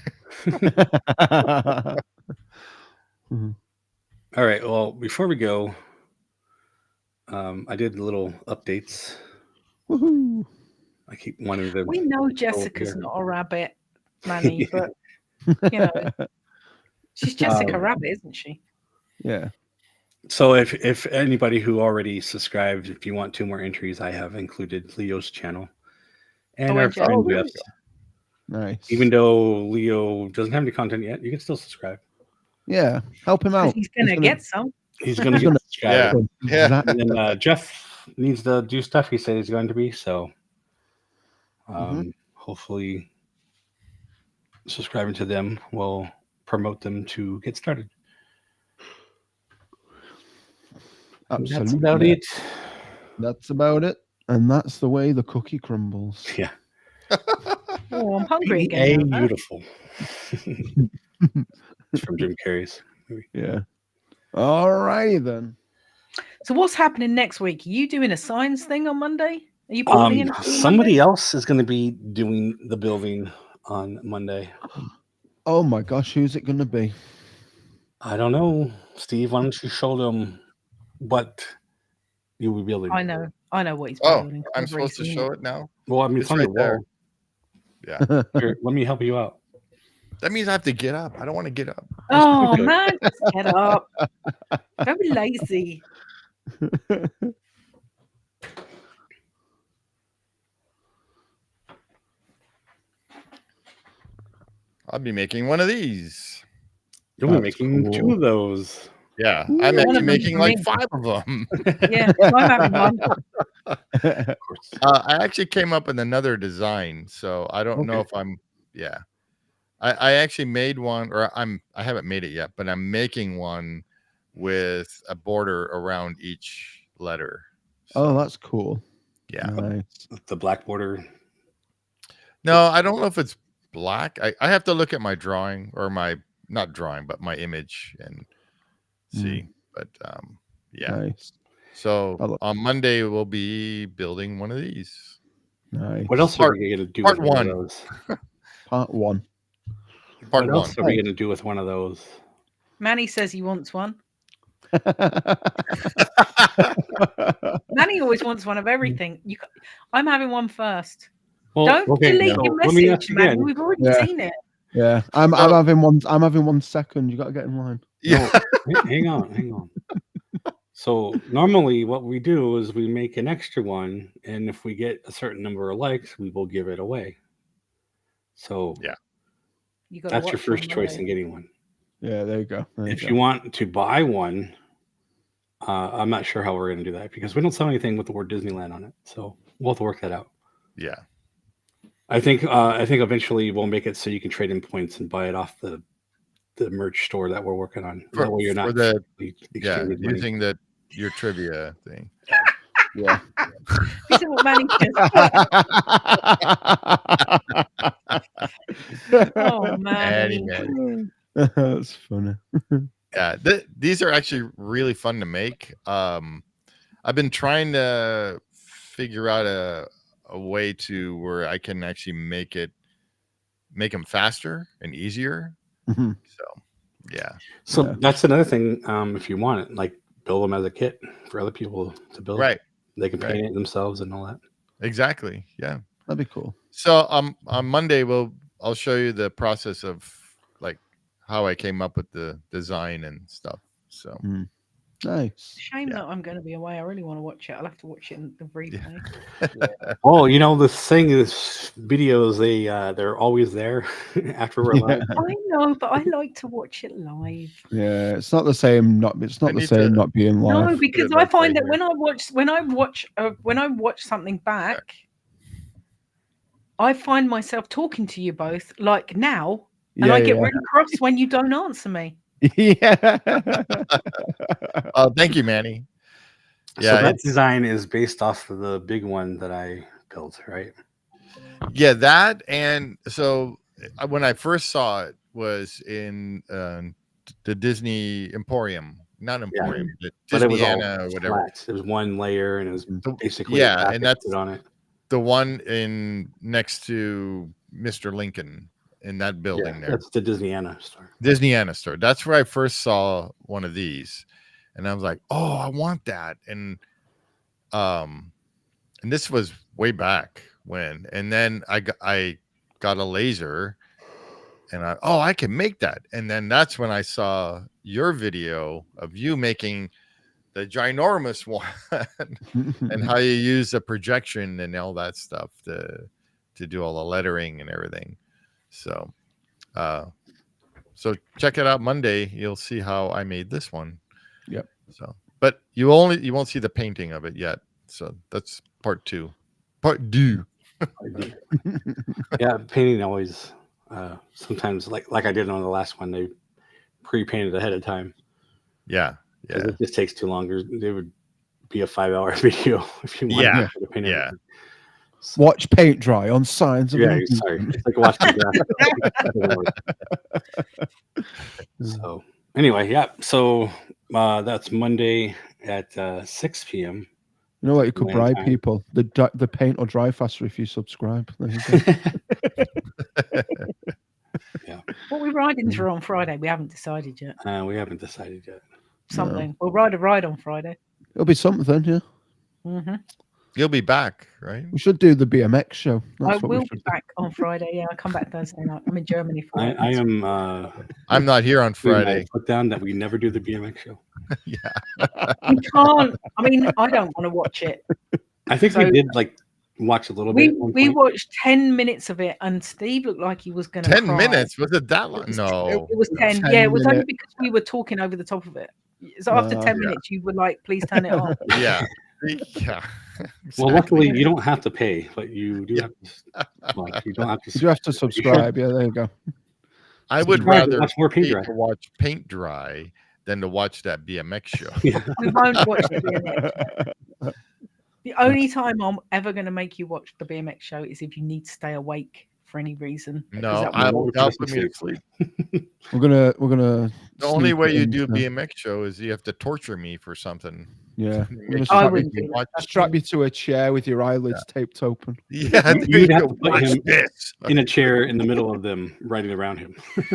All right. Well, before we go, I did little updates. Woohoo! I keep wanting to. We know Jessica's not a rabbit, Manny, but you know, she's Jessica Rabbit, isn't she? Yeah. So if anybody who already subscribed, if you want 2 more entries, I have included Leo's channel and our friend Jeff's. Nice. Even though Leo doesn't have any content yet, you can still subscribe. Yeah, help him out. He's gonna get some. He's gonna get subscribed. Yeah. And then Jeff needs to do stuff. He said he's going to be, so hopefully subscribing to them will promote them to get started. Absolutely. That's about it. That's about it. And that's the way the cookie crumbles. Yeah. Oh, I'm hungry again. Beautiful. It's from Jim Carrey's movie. Yeah. All righty then. So what's happening next week? Are you doing a science thing on Monday? Are you building anything on somebody Monday? else is going to be doing the building on Monday. Oh my gosh, who's it going to be? I don't know. Steve, why don't you show them what you will be building? I know what he's Oh, building. I'm supposed to show it now? Well, I mean, it's on right the there. wall. Yeah. Here, let me help you out. That means I have to get up. I don't want to get up. Oh man, just get up. Don't be lazy. I'll be making one of these. You'll be making 2 of those. Yeah, Ooh, I'm one actually of making like them's 5 of them. Yeah, I'm having one. Of course. I actually came up with another design, so I don't know if I'm. Yeah, I actually made one, or I haven't made it yet, but I'm making one with a border around each letter. Oh, that's cool. Yeah, Nice. The black border. no, I don't know if it's black. I have to look at my drawing, or my not drawing, but my image and see. But yeah. Nice. So on Monday we'll be building one of these. Nice. What else are we going to do part with one one. of those? Part 1. Part What else one. are we going to do with one of those? Manny says he wants one. Manny always wants one of everything. I'm having one first. Well, Don't delete your let me ask message, you Manny. again. We've already Yeah. seen it. Yeah, I'm having one. I'm having 1 second. You got to get in line. Yeah. Hang on. So normally what we do is we make an extra one, and if we get a certain number of likes, we will give it away. So Yeah. You gotta that's your watch on first choice Monday. in getting one. Yeah, there you go. If you want to buy one, I'm not sure how we're going to do that because we don't sell anything with the word Disneyland on it. So we'll have to work that out. Yeah. I think eventually we'll make it so you can trade in points and buy it off the merch store that we're working on. That way you're not exchanging money. using your trivia thing. Yeah. This is what Manny says. Oh, Manny. That's funny. Yeah, these are actually really fun to make. I've been trying to figure out a way to where I can actually make them faster and easier. Mm-hmm. So, yeah. So that's another thing. If you want it, like build them as a kit for other people to build. Right. They can paint it themselves and all that. Exactly. Yeah. That'd be cool. So on Monday I'll show you the process of like how I came up with the design and stuff. So nice. Shame that I'm going to be away. I really want to watch it. I'll have to watch it in the replay. Oh, the thing is, videos they're always there after we're live. I know, but I like to watch it live. Yeah, it's not the same. Not being live. No, because I find that when I watch something back, I find myself talking to you both like now, and I get really cross when you don't answer me. Yeah. Oh, thank you, Manny. Yeah, so that design is based off of the big one that I built, right? Yeah, that, and so when I first saw it was in the Disney Emporium, not Emporium, the Disneyland, whatever. Flat. It was one layer, and it was basically and that's on it. The one in next to Mr. Lincoln in that building there. That's the Disneyland store. Disneyland store. That's where I first saw one of these, and I was like, "Oh, I want that!" And this was way back when. And then I got a laser, and I can make that. And then that's when I saw your video of you making the ginormous one and how you use the projection and all that stuff to do all the lettering and everything. So check it out Monday. You'll see how I made this one. Yep. So, but you won't see the painting of it yet. So that's part 2. Yeah, painting always sometimes like I did on the last one, they pre-painted ahead of time. Yeah. It just takes too long. It would be a 5-hour video if you wanted to paint it. So, watch paint dry on signs of sorry. It's like watching So anyway, so that's Monday at 6 p.m. You know what? You could bribe people. The paint will dry faster if you subscribe. There you go. Yeah. What we're riding through on Friday, we haven't decided yet. We haven't decided yet. Something. No. We'll ride a ride on Friday. It'll be something, yeah. Mm-hmm. You'll be back, right? We should do the BMX show. I will be back on Friday. Yeah, I come back Thursday night. I'm in Germany for I am. I'm not here on Friday. Put down that we never do the BMX show. Yeah. You can't. I mean, I don't want to watch it. I think we did watch a little bit. We watched 10 minutes of it, and Steve looked like he was going to 10 minutes? Was it that long? No. It was 10. Yeah, it was only because we were talking over the top of it. So after 10 minutes, you were like, please turn it off. Yeah. Yeah. Exactly. Well, luckily, you don't have to pay, but you do have to. You don't have to. You have to subscribe. Yeah, there you go. I would rather watch paint dry than to watch that BMX show. We won't watch the BMX. The only time I'm ever going to make you watch the BMX show is if you need to stay awake for any reason. No, I'll put me to sleep. We're gonna. The only way you do BMX show is you have to torture me for something. Yeah, strap you to a chair with your eyelids taped open. Yeah, you'd have to put him in a chair in the middle of them, riding around him.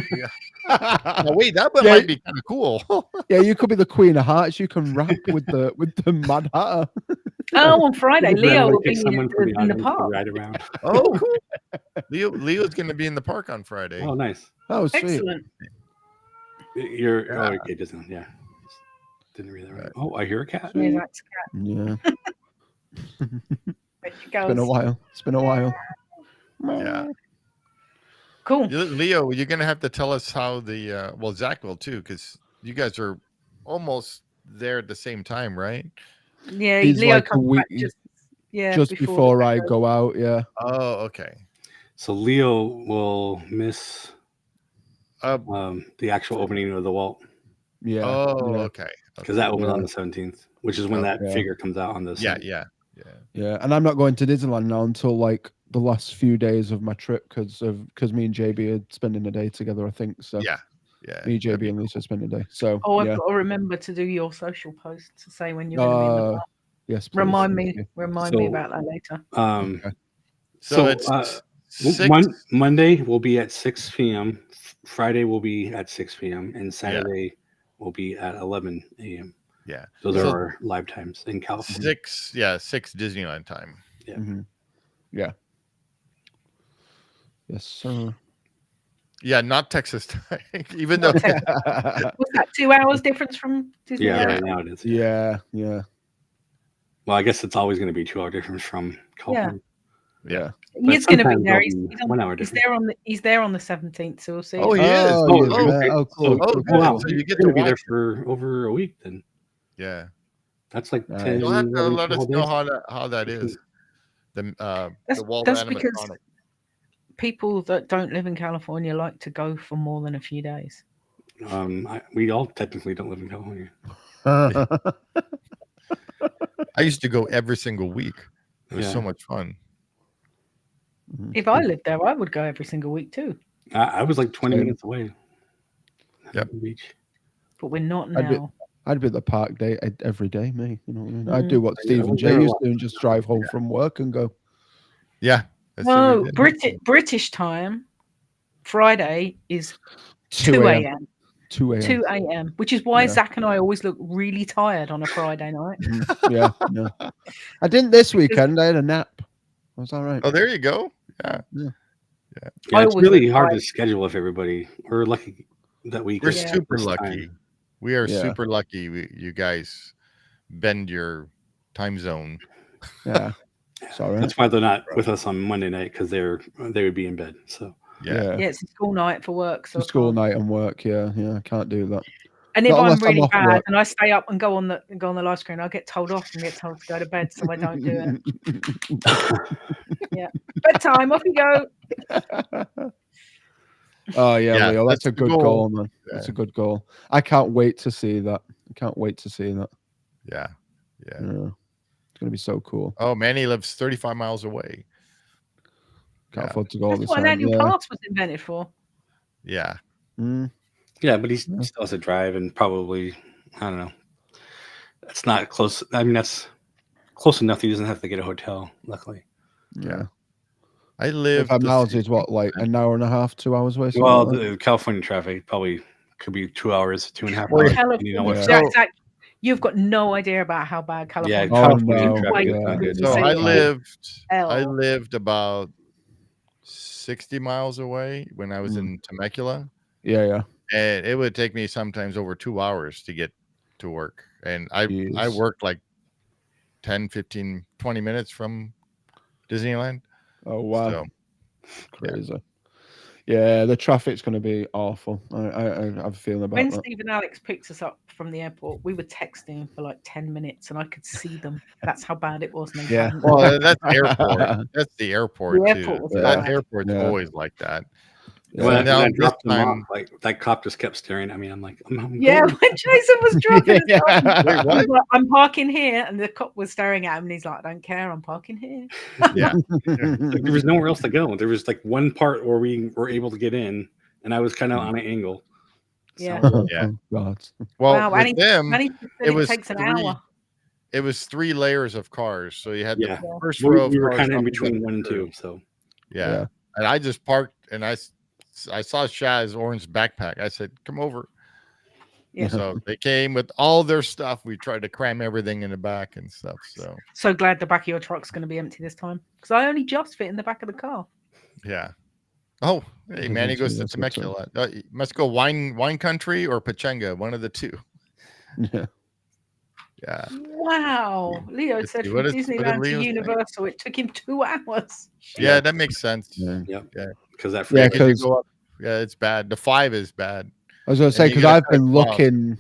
Yeah. Oh, wait, that might be kind of cool. Yeah, you could be the Queen of Hearts. You can rap with the Mad Hatter. Oh, on Friday, Leo will be in the park. Ride around. Oh, cool. Leo's going to be in the park on Friday. Oh, nice. Oh, sweet. Excellent. Okay, doesn't didn't read that right. Oh, I hear a cat. Yeah, that's a cat. Yeah. It's been a while. It's been a while. Yeah. Cool. Leo, you're going to have to tell us how the Zach will too, because you guys are almost there at the same time, right? Yeah, Leo comes back Yeah, just before I go out. Yeah. Oh, okay. So Leo will miss the actual opening of the vault. Yeah. Oh, yeah. okay. Because that opens on the 17th, which is when that figure comes out on the 17th. Yeah. And I'm not going to Disneyland now until like the last few days of my trip because me and JB are spending a day together, I think. So yeah. Me, JB, and Lisa spend a day. So I've got to remember to do your social post to say when you're going to be in the park. Yes, please. Remind me about that later. Okay. So it's Monday will be at 6 p.m. Friday will be at 6 p.m. and Saturday will be at 11 a.m. Yeah, those are our live times in California. 6 Disneyland time. Yeah, yeah. Yes, sir. Yeah, not Texas time. Even though was that 2 hours difference from Disneyland? Yeah, right now it is. Yeah. Well, I guess it's always going to be 2 hour difference from California. Yeah. He's going to be there. He's there on the 17th, so we'll see. Oh, he is. Oh, cool. Wow. So you get to to be there watch for over a week then. Yeah. That's like 10. You'll have to let us know days. how that is. The wall that's animatronic. because people that don't live in California like to go for more than a few days. We all technically don't live in California. I used to go every single week. It was so much fun. If I lived there, I would go every single week too. I was like 20 minutes away. Yep. Beach. But we're not now. I'd be at the park day every day, me. You know what I mean? I'd do what Steve and Jay used to and just drive home from work and go. Yeah. No, British time, Friday is 2 a.m. 2 a.m., which is why Zach and I always look really tired on a Friday night. Yeah. I didn't this weekend. I had a nap. I was all right. Oh, there you go. Yeah. It's really hard to schedule with everybody. We're lucky that we. We're super lucky. We are super lucky. You guys bend your time zone. Yeah. Sorry. That's why they're not with us on Monday night because they would be in bed. So it's a school night for work. So school night and work. Yeah, I can't do that. And if I'm really bad and I stay up and go on the live screen, I'll get told off and get told to go to bed, so I don't do it. Bedtime. Off you go. Oh yeah, Leo, that's a good goal, man. That's a good goal. I can't wait to see that. Yeah. It's gonna be so cool. Oh, Manny lives 35 miles away. Can't afford to go all the time. That's what an annual pass was invented for. Yeah. Yeah, but he still has to drive and probably, I don't know. That's not close. I mean, that's close enough. He doesn't have to get a hotel, luckily. Yeah. I live. 5 miles is what, like an hour and a half, 2 hours away? Well, the California traffic probably could be 2 hours, 2.5 hours. Zach, you've got no idea about how bad California traffic is. So I lived about 60 miles away when I was in Temecula. Yeah. And it would take me sometimes over 2 hours to get to work. And I worked like 10, 15, 20 minutes from Disneyland. Oh, wow. So, crazy. Yeah, the traffic's going to be awful. I have a feeling about when that. Steve and Alex picked us up from the airport, we were texting for like 10 minutes and I could see them. That's how bad it was. Well, that's airport. That's the airport, too. That airport's always like that. Yeah. When I dropped them off, like that cop just kept staring at me. I'm like, I'm when Jason was dropping us off, wait, what? I'm parking here, and the cop was staring at him, and he's like, I don't care, I'm parking here. Yeah. Like, there was nowhere else to go. There was like one part where we were able to get in, and I was kind of on an angle. Yeah. Oh, God. Well, with them, it was takes an hour. It was 3 layers of cars, so you had the first row. Of we were cars kind of in between 1 and 2. So yeah, and I just parked, and I saw Shaz's orange backpack. I said, "Come over." Yeah. So they came with all their stuff. We tried to cram everything in the back and stuff. So glad the back of your truck's going to be empty this time because I only just fit in the back of the car. Yeah. Oh, hey, Manny goes to Temecula. Must go wine country or Pachanga, one of the two. Yeah. Yeah. Wow. Leo said from Disneyland to Universal, it took him 2 hours. Yeah, that makes sense. Yeah. Because that it's bad. The 5 is bad. I was going to say, because I've been looking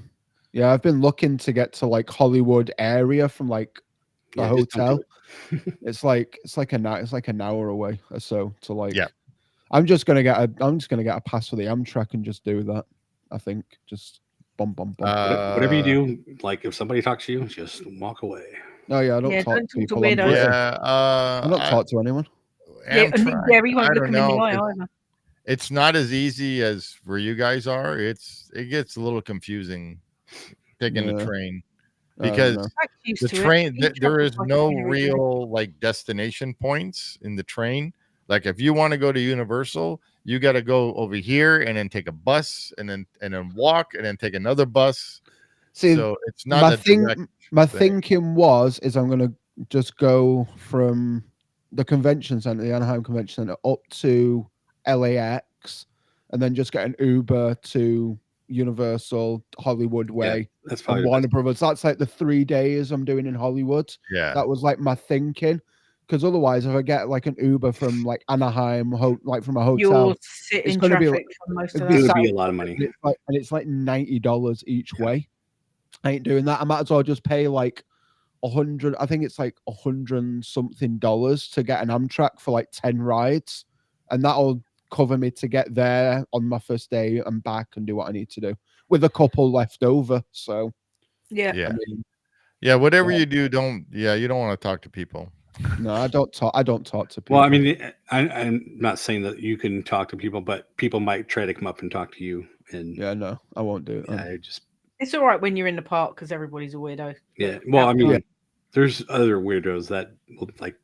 to get to like Hollywood area from like the Yeah, just don't do hotel. It's like an hour away or so to like. Yeah. I'm just gonna get a pass for the Amtrak and just do that. I think just bum. Whatever you do, like if somebody talks to you, just walk away. No, yeah, I don't Yeah, talk don't to talk to people. I'm weirdos. British. Yeah. I don't talk to anyone. Yeah, and Amtrak, Gary won't I look don't him in the know. eye either. It's not as easy as where you guys are. It gets a little confusing taking the Yeah. train I don't because know. Jack's used the to it. train He there is travels like a no very good- real like destination points in the train. Like if you want to go to Universal, you got to go over here and then take a bus and then walk and then take another bus. See, So it's not a direct my thing. thinking is I'm gonna just go from the convention center, the Anaheim Convention Center, up to LAX, and then just get an Uber to Universal Hollywood Way That's and probably the Warner best. Brothers. That's like the 3 days I'm doing in Hollywood. Yeah. That was like my thinking. Because otherwise, if I get like an Uber from like Anaheim, like from a hotel, You'll sit it's in going to traffic be for most it'd of be It that. would be a south, lot of money. and it's like $90 each way. I ain't doing that. I might as well just pay like 100. I think it's like $100 something to get an Amtrak for like 10 rides, and that'll cover me to get there on my first day and back and do what I need to do with a couple left over. So Yeah. Yeah. I mean, Yeah. Whatever you do, you don't want to talk to people. no, I don't talk to people. Well, I mean, I'm not saying that you can talk to people, but people might try to come up and talk to you. And yeah, no, I won't do it. yeah, I just It's all right when you're in the park because everybody's a weirdo. yeah. Well, I mean, Yeah. there's other weirdos that will like.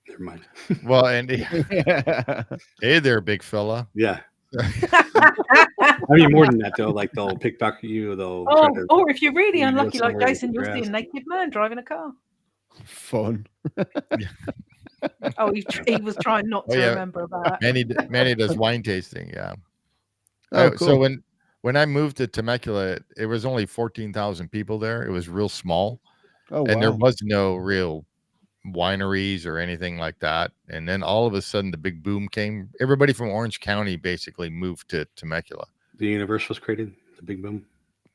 Never mind. Well, and hey there, big fella. Yeah. I mean, more than that though. Like they'll pickpocket you. They'll try Oh, to or if you're really you go unlucky like somewhere Jason, with you'll your see a ass. naked man driving a car. Fun. Oh, he was trying not Oh, to yeah. remember about that. Manny does wine tasting. Yeah. Oh, So cool. when I moved to Temecula, it was only 14,000 people there. It was real small, Oh, and there wow. was no real wineries or anything like that. And then all of a sudden, the big boom came. Everybody from Orange County basically moved to Temecula. The universe was created. The big boom.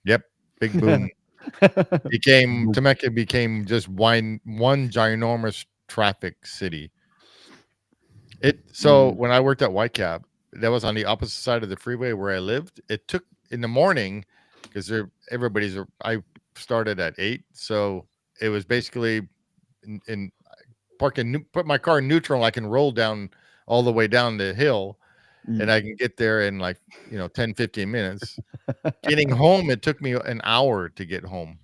Yep, big boom. Temecula became just one ginormous traffic city. When I worked at Whitecap, that was on the opposite side of the freeway where I lived. It took in the morning because I started at 8, so it was basically in parking, put my car in neutral. I can roll down all the way down the hill, and I can get there in 10-15 minutes. Getting home, it took me an hour to get home.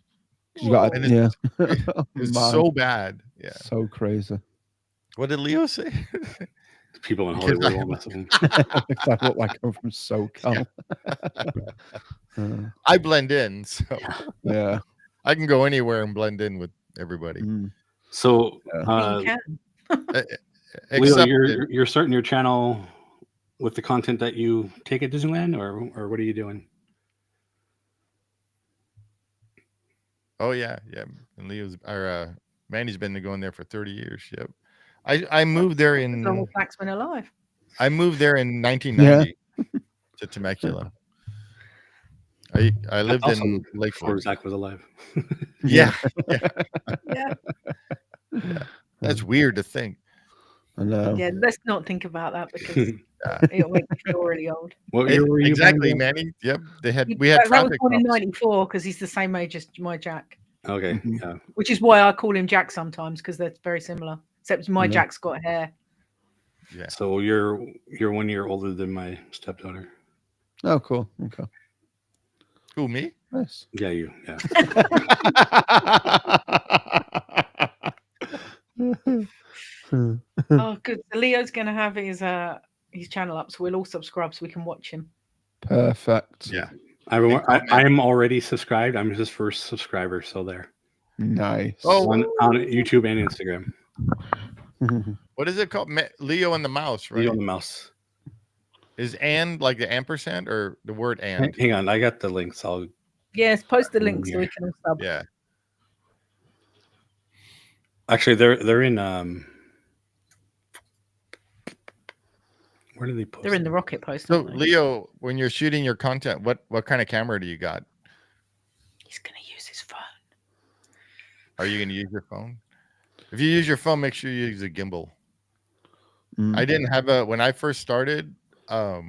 It's so bad. Yeah, so crazy. What did Leo say? People in Hollywood won't mess with them. Because I look like I'm from SoCal. I blend in, so Yeah. I can go anywhere and blend in with everybody. So, You can. Leo, you're starting your channel with the content that you take at Disneyland, or what are you doing? Oh yeah. And Leo's Manny's been going there for 30 years. Yep. I moved there As long as Max been alive. I moved there in 1990 to Temecula. I lived in Lakewood. Before Zach was alive. Yeah. Yeah. That's weird to think. I know. Yeah, let's not think about that because it'll make me feel really old. What year were you exactly, born? Manny? Yep. We had That was traffic born in cops. '94 because he's the same age as my Jack. Okay. Yeah. Which is why I call him Jack sometimes because they're very similar. Except my Jack's got hair. Yeah. So you're 1 year older than my stepdaughter. Oh, cool. Okay. Who, me? Nice. Yeah, you. Yeah. Oh, good. So Leo's going to have his channel up, so we'll all subscribe so we can watch him. Perfect. Yeah. I'm already subscribed. I'm his first subscriber, so there. Nice. Oh. On YouTube and Instagram. What is it called? Leo and the Mouse, right? Leo and the Mouse. Is and like the ampersand or the word and? Hang on, I got the links. Yes, post the link so we can all sub. Yeah. Actually, they're in where do they post? They're in the rocket post. So aren't they? Leo, when you're shooting your content, what kind of camera do you got? He's going to use his phone. Are you going to use your phone? If you use your phone, make sure you use a gimbal. Mm. I didn't have when I first started, I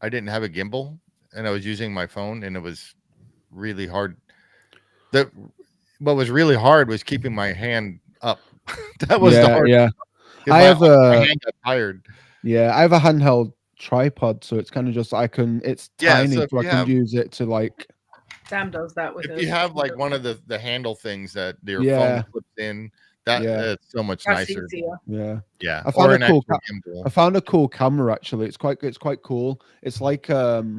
didn't have a gimbal, and I was using my phone, and it was really hard. What was really hard was keeping my hand up. That was the hard. Yeah. 'Cause I my have hand got tired. Yeah, I have a handheld tripod, so it's kind of just it's Yeah, tiny, so if so I you can have- use it to like. Sam does that with If us. you have like one of the handle things that your Yeah. phone flips in, that's so much That's nicer. easier. Yeah. Yeah, I found or a an cool. actual gimbal. I found a cool camera actually. It's quite cool. It's like a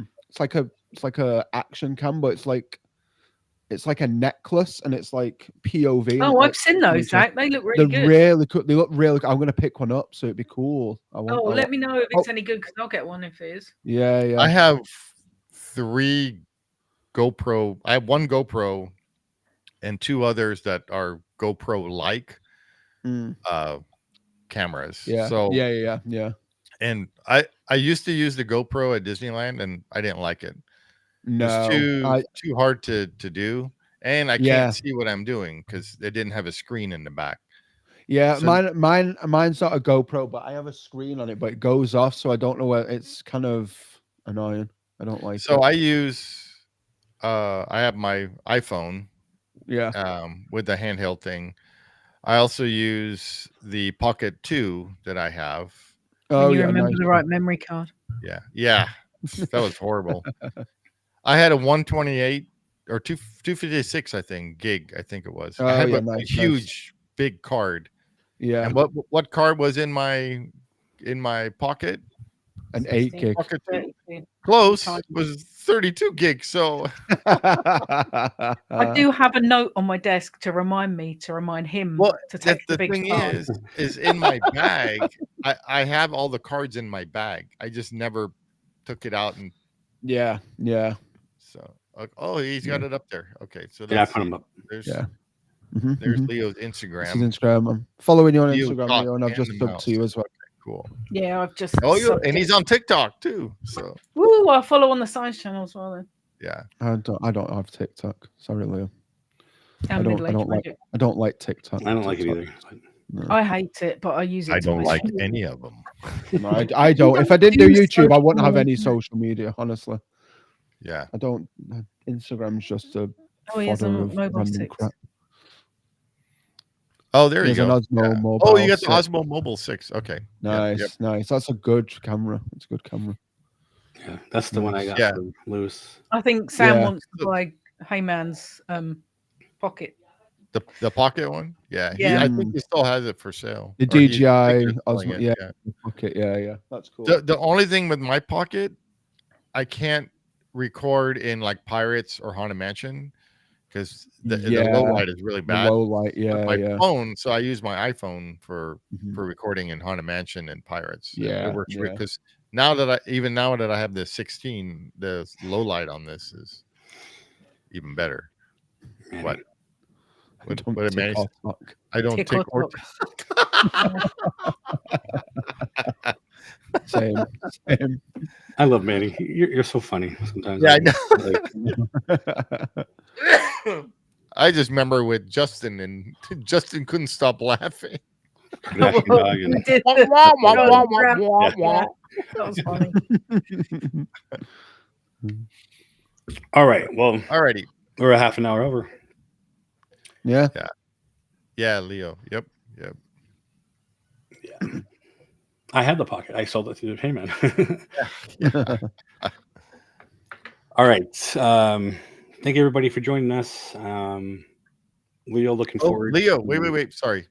action cam, but it's like a necklace, and it's like POV. and Oh, it, I've like, seen those, Zach. They look really They're good. really cool. They look really. I'm gonna pick one up, so it'd be cool. Let me know if it's any good, because I'll get one if it is. Yeah. I have 3 GoPro. I have 1 GoPro and 2 others that are GoPro like cameras. Yeah. So Yeah. And I used to use the GoPro at Disneyland, and I didn't like it. No, It's too hard to do, and I Yeah. can't see what I'm doing because they didn't have a screen in the back. Yeah, So- mine's not a GoPro, but I have a screen on it, but it goes off, so I don't know where it's kind of annoying. I don't like So it. I use I have my iPhone with the handheld thing. I also use the Pocket 2 that I have. When you remember the right memory card. Yeah, that was horrible. I had a 128 or 256, I think, gig. I think it was. I had a huge, big card. Yeah. And what card was in my pocket? An 8 gig. Pocket 2. Close. It was 32 gigs. So I do have a note on my desk to remind him to take the big thing card. is in my bag. I have all the cards in my bag. I just never took it out and Yeah. So he's got it up there. Okay, so I put him up. There's Mhm, there's mhm. Leo's This Instagram. is Instagram. I'm following you on Leo Instagram, Dot Leo, and I've and just the subbed mouse. to you as well. Cool. Yeah, I've just. And he's on TikTok too. So Woo! I follow on the science channel as well. Then. yeah. I don't have TikTok. Sorry, Leo. I I'm don't middle-aged, like Bridget. I don't like TikTok. I don't like it either. No. I hate it, but I use it. I to don't my like advantage. any of them. No, I don't. If I didn't do do YouTube, I wouldn't have social any media. social media. Honestly, Yeah. I don't. Instagram's just a Oh, he has a fodder of mobile random 6. crap. Oh, there you There's an go. Osmo Mobile. Oh, you got the 6. Osmo Mobile 6. Okay. Nice, nice. That's a good camera. It's a good camera. Yeah, that's the one I got Yeah. for Lewis. I think Sam Yeah. wants to buy Heyman's pocket. The pocket one? Yeah. Yeah. I think he still has it for sale. The Or he- I DJI think they're selling Osmo, it, yeah. Pocket, yeah. That's cool. The only thing with my pocket, I can't record in like Pirates or Haunted Mansion because the low light is really The bad. low light, But my yeah. phone, so I use my iPhone for Mhm. recording in Haunted Mansion and Pirates. Yeah, it works yeah. because now that I have the 16, the low light on this is even better. What? I don't What it tick managed- or talk. I don't Tick take or or Same. I love Manny. You're so funny sometimes. Yeah, I know. know. I just remember with Justin, and Justin couldn't stop laughing. Kardashian dog and- We did Wah, the- wah, wah, the wah, crap. wah, Yeah, wah. that was funny. All right. Well, Alrighty. we're a half an hour over. Yeah. Yeah, Leo. Yep. I had the pocket. I sold it to the payment. Yeah. All right. Thank you everybody for joining us. Leo, looking Oh, forward. Leo, to- wait. Sorry.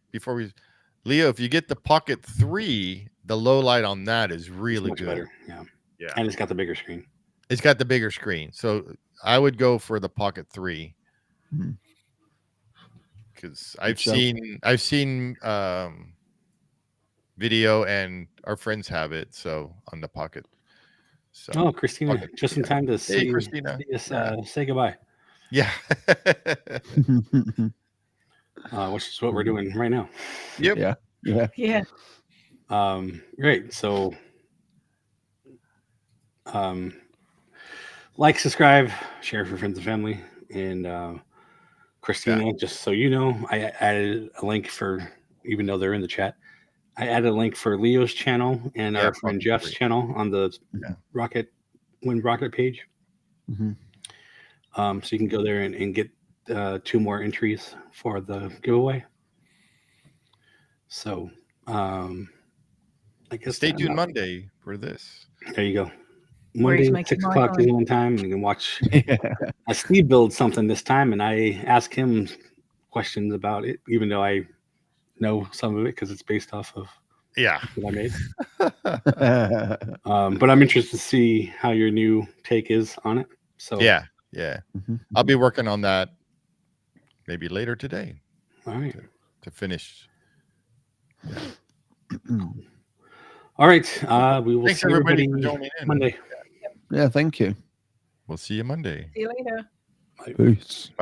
Leo, if you get the Pocket 3, the low light on that is It's really much good. better. Yeah. Yeah. And it's got the bigger screen. It's got the bigger screen. So I would go for the Pocket 3. Mhm. Because I've job. seen video and our friends have it, so on the Pocket. So Oh, Christina, Pocket, just in yeah. time to Hey, see, Christina. say goodbye. Yeah. Which is what we're doing right now. Yep. Yeah. Yeah. Great. So, like, subscribe, share for friends and family, and Christina, just so you know, I added a link for, even though they're in the chat, I added a link for Leo's channel and our friend Jeff's channel on the Rocket page. So you can go there and get 2 more entries for the giveaway. So I guess stay tuned Monday for this. There you go. Monday, 6 o'clock Disneyland time, and you can watch. Steve builds something this time, and I ask him questions about it, even though I know some of it because it's based off of what I made. But I'm interested to see how your new take is on it. So I'll be working on that maybe later today. All right, to finish. All right, we will. Thanks see everybody everybody for joining in Monday. Yeah, thank you. We'll see you Monday. See you later. Peace. Bye.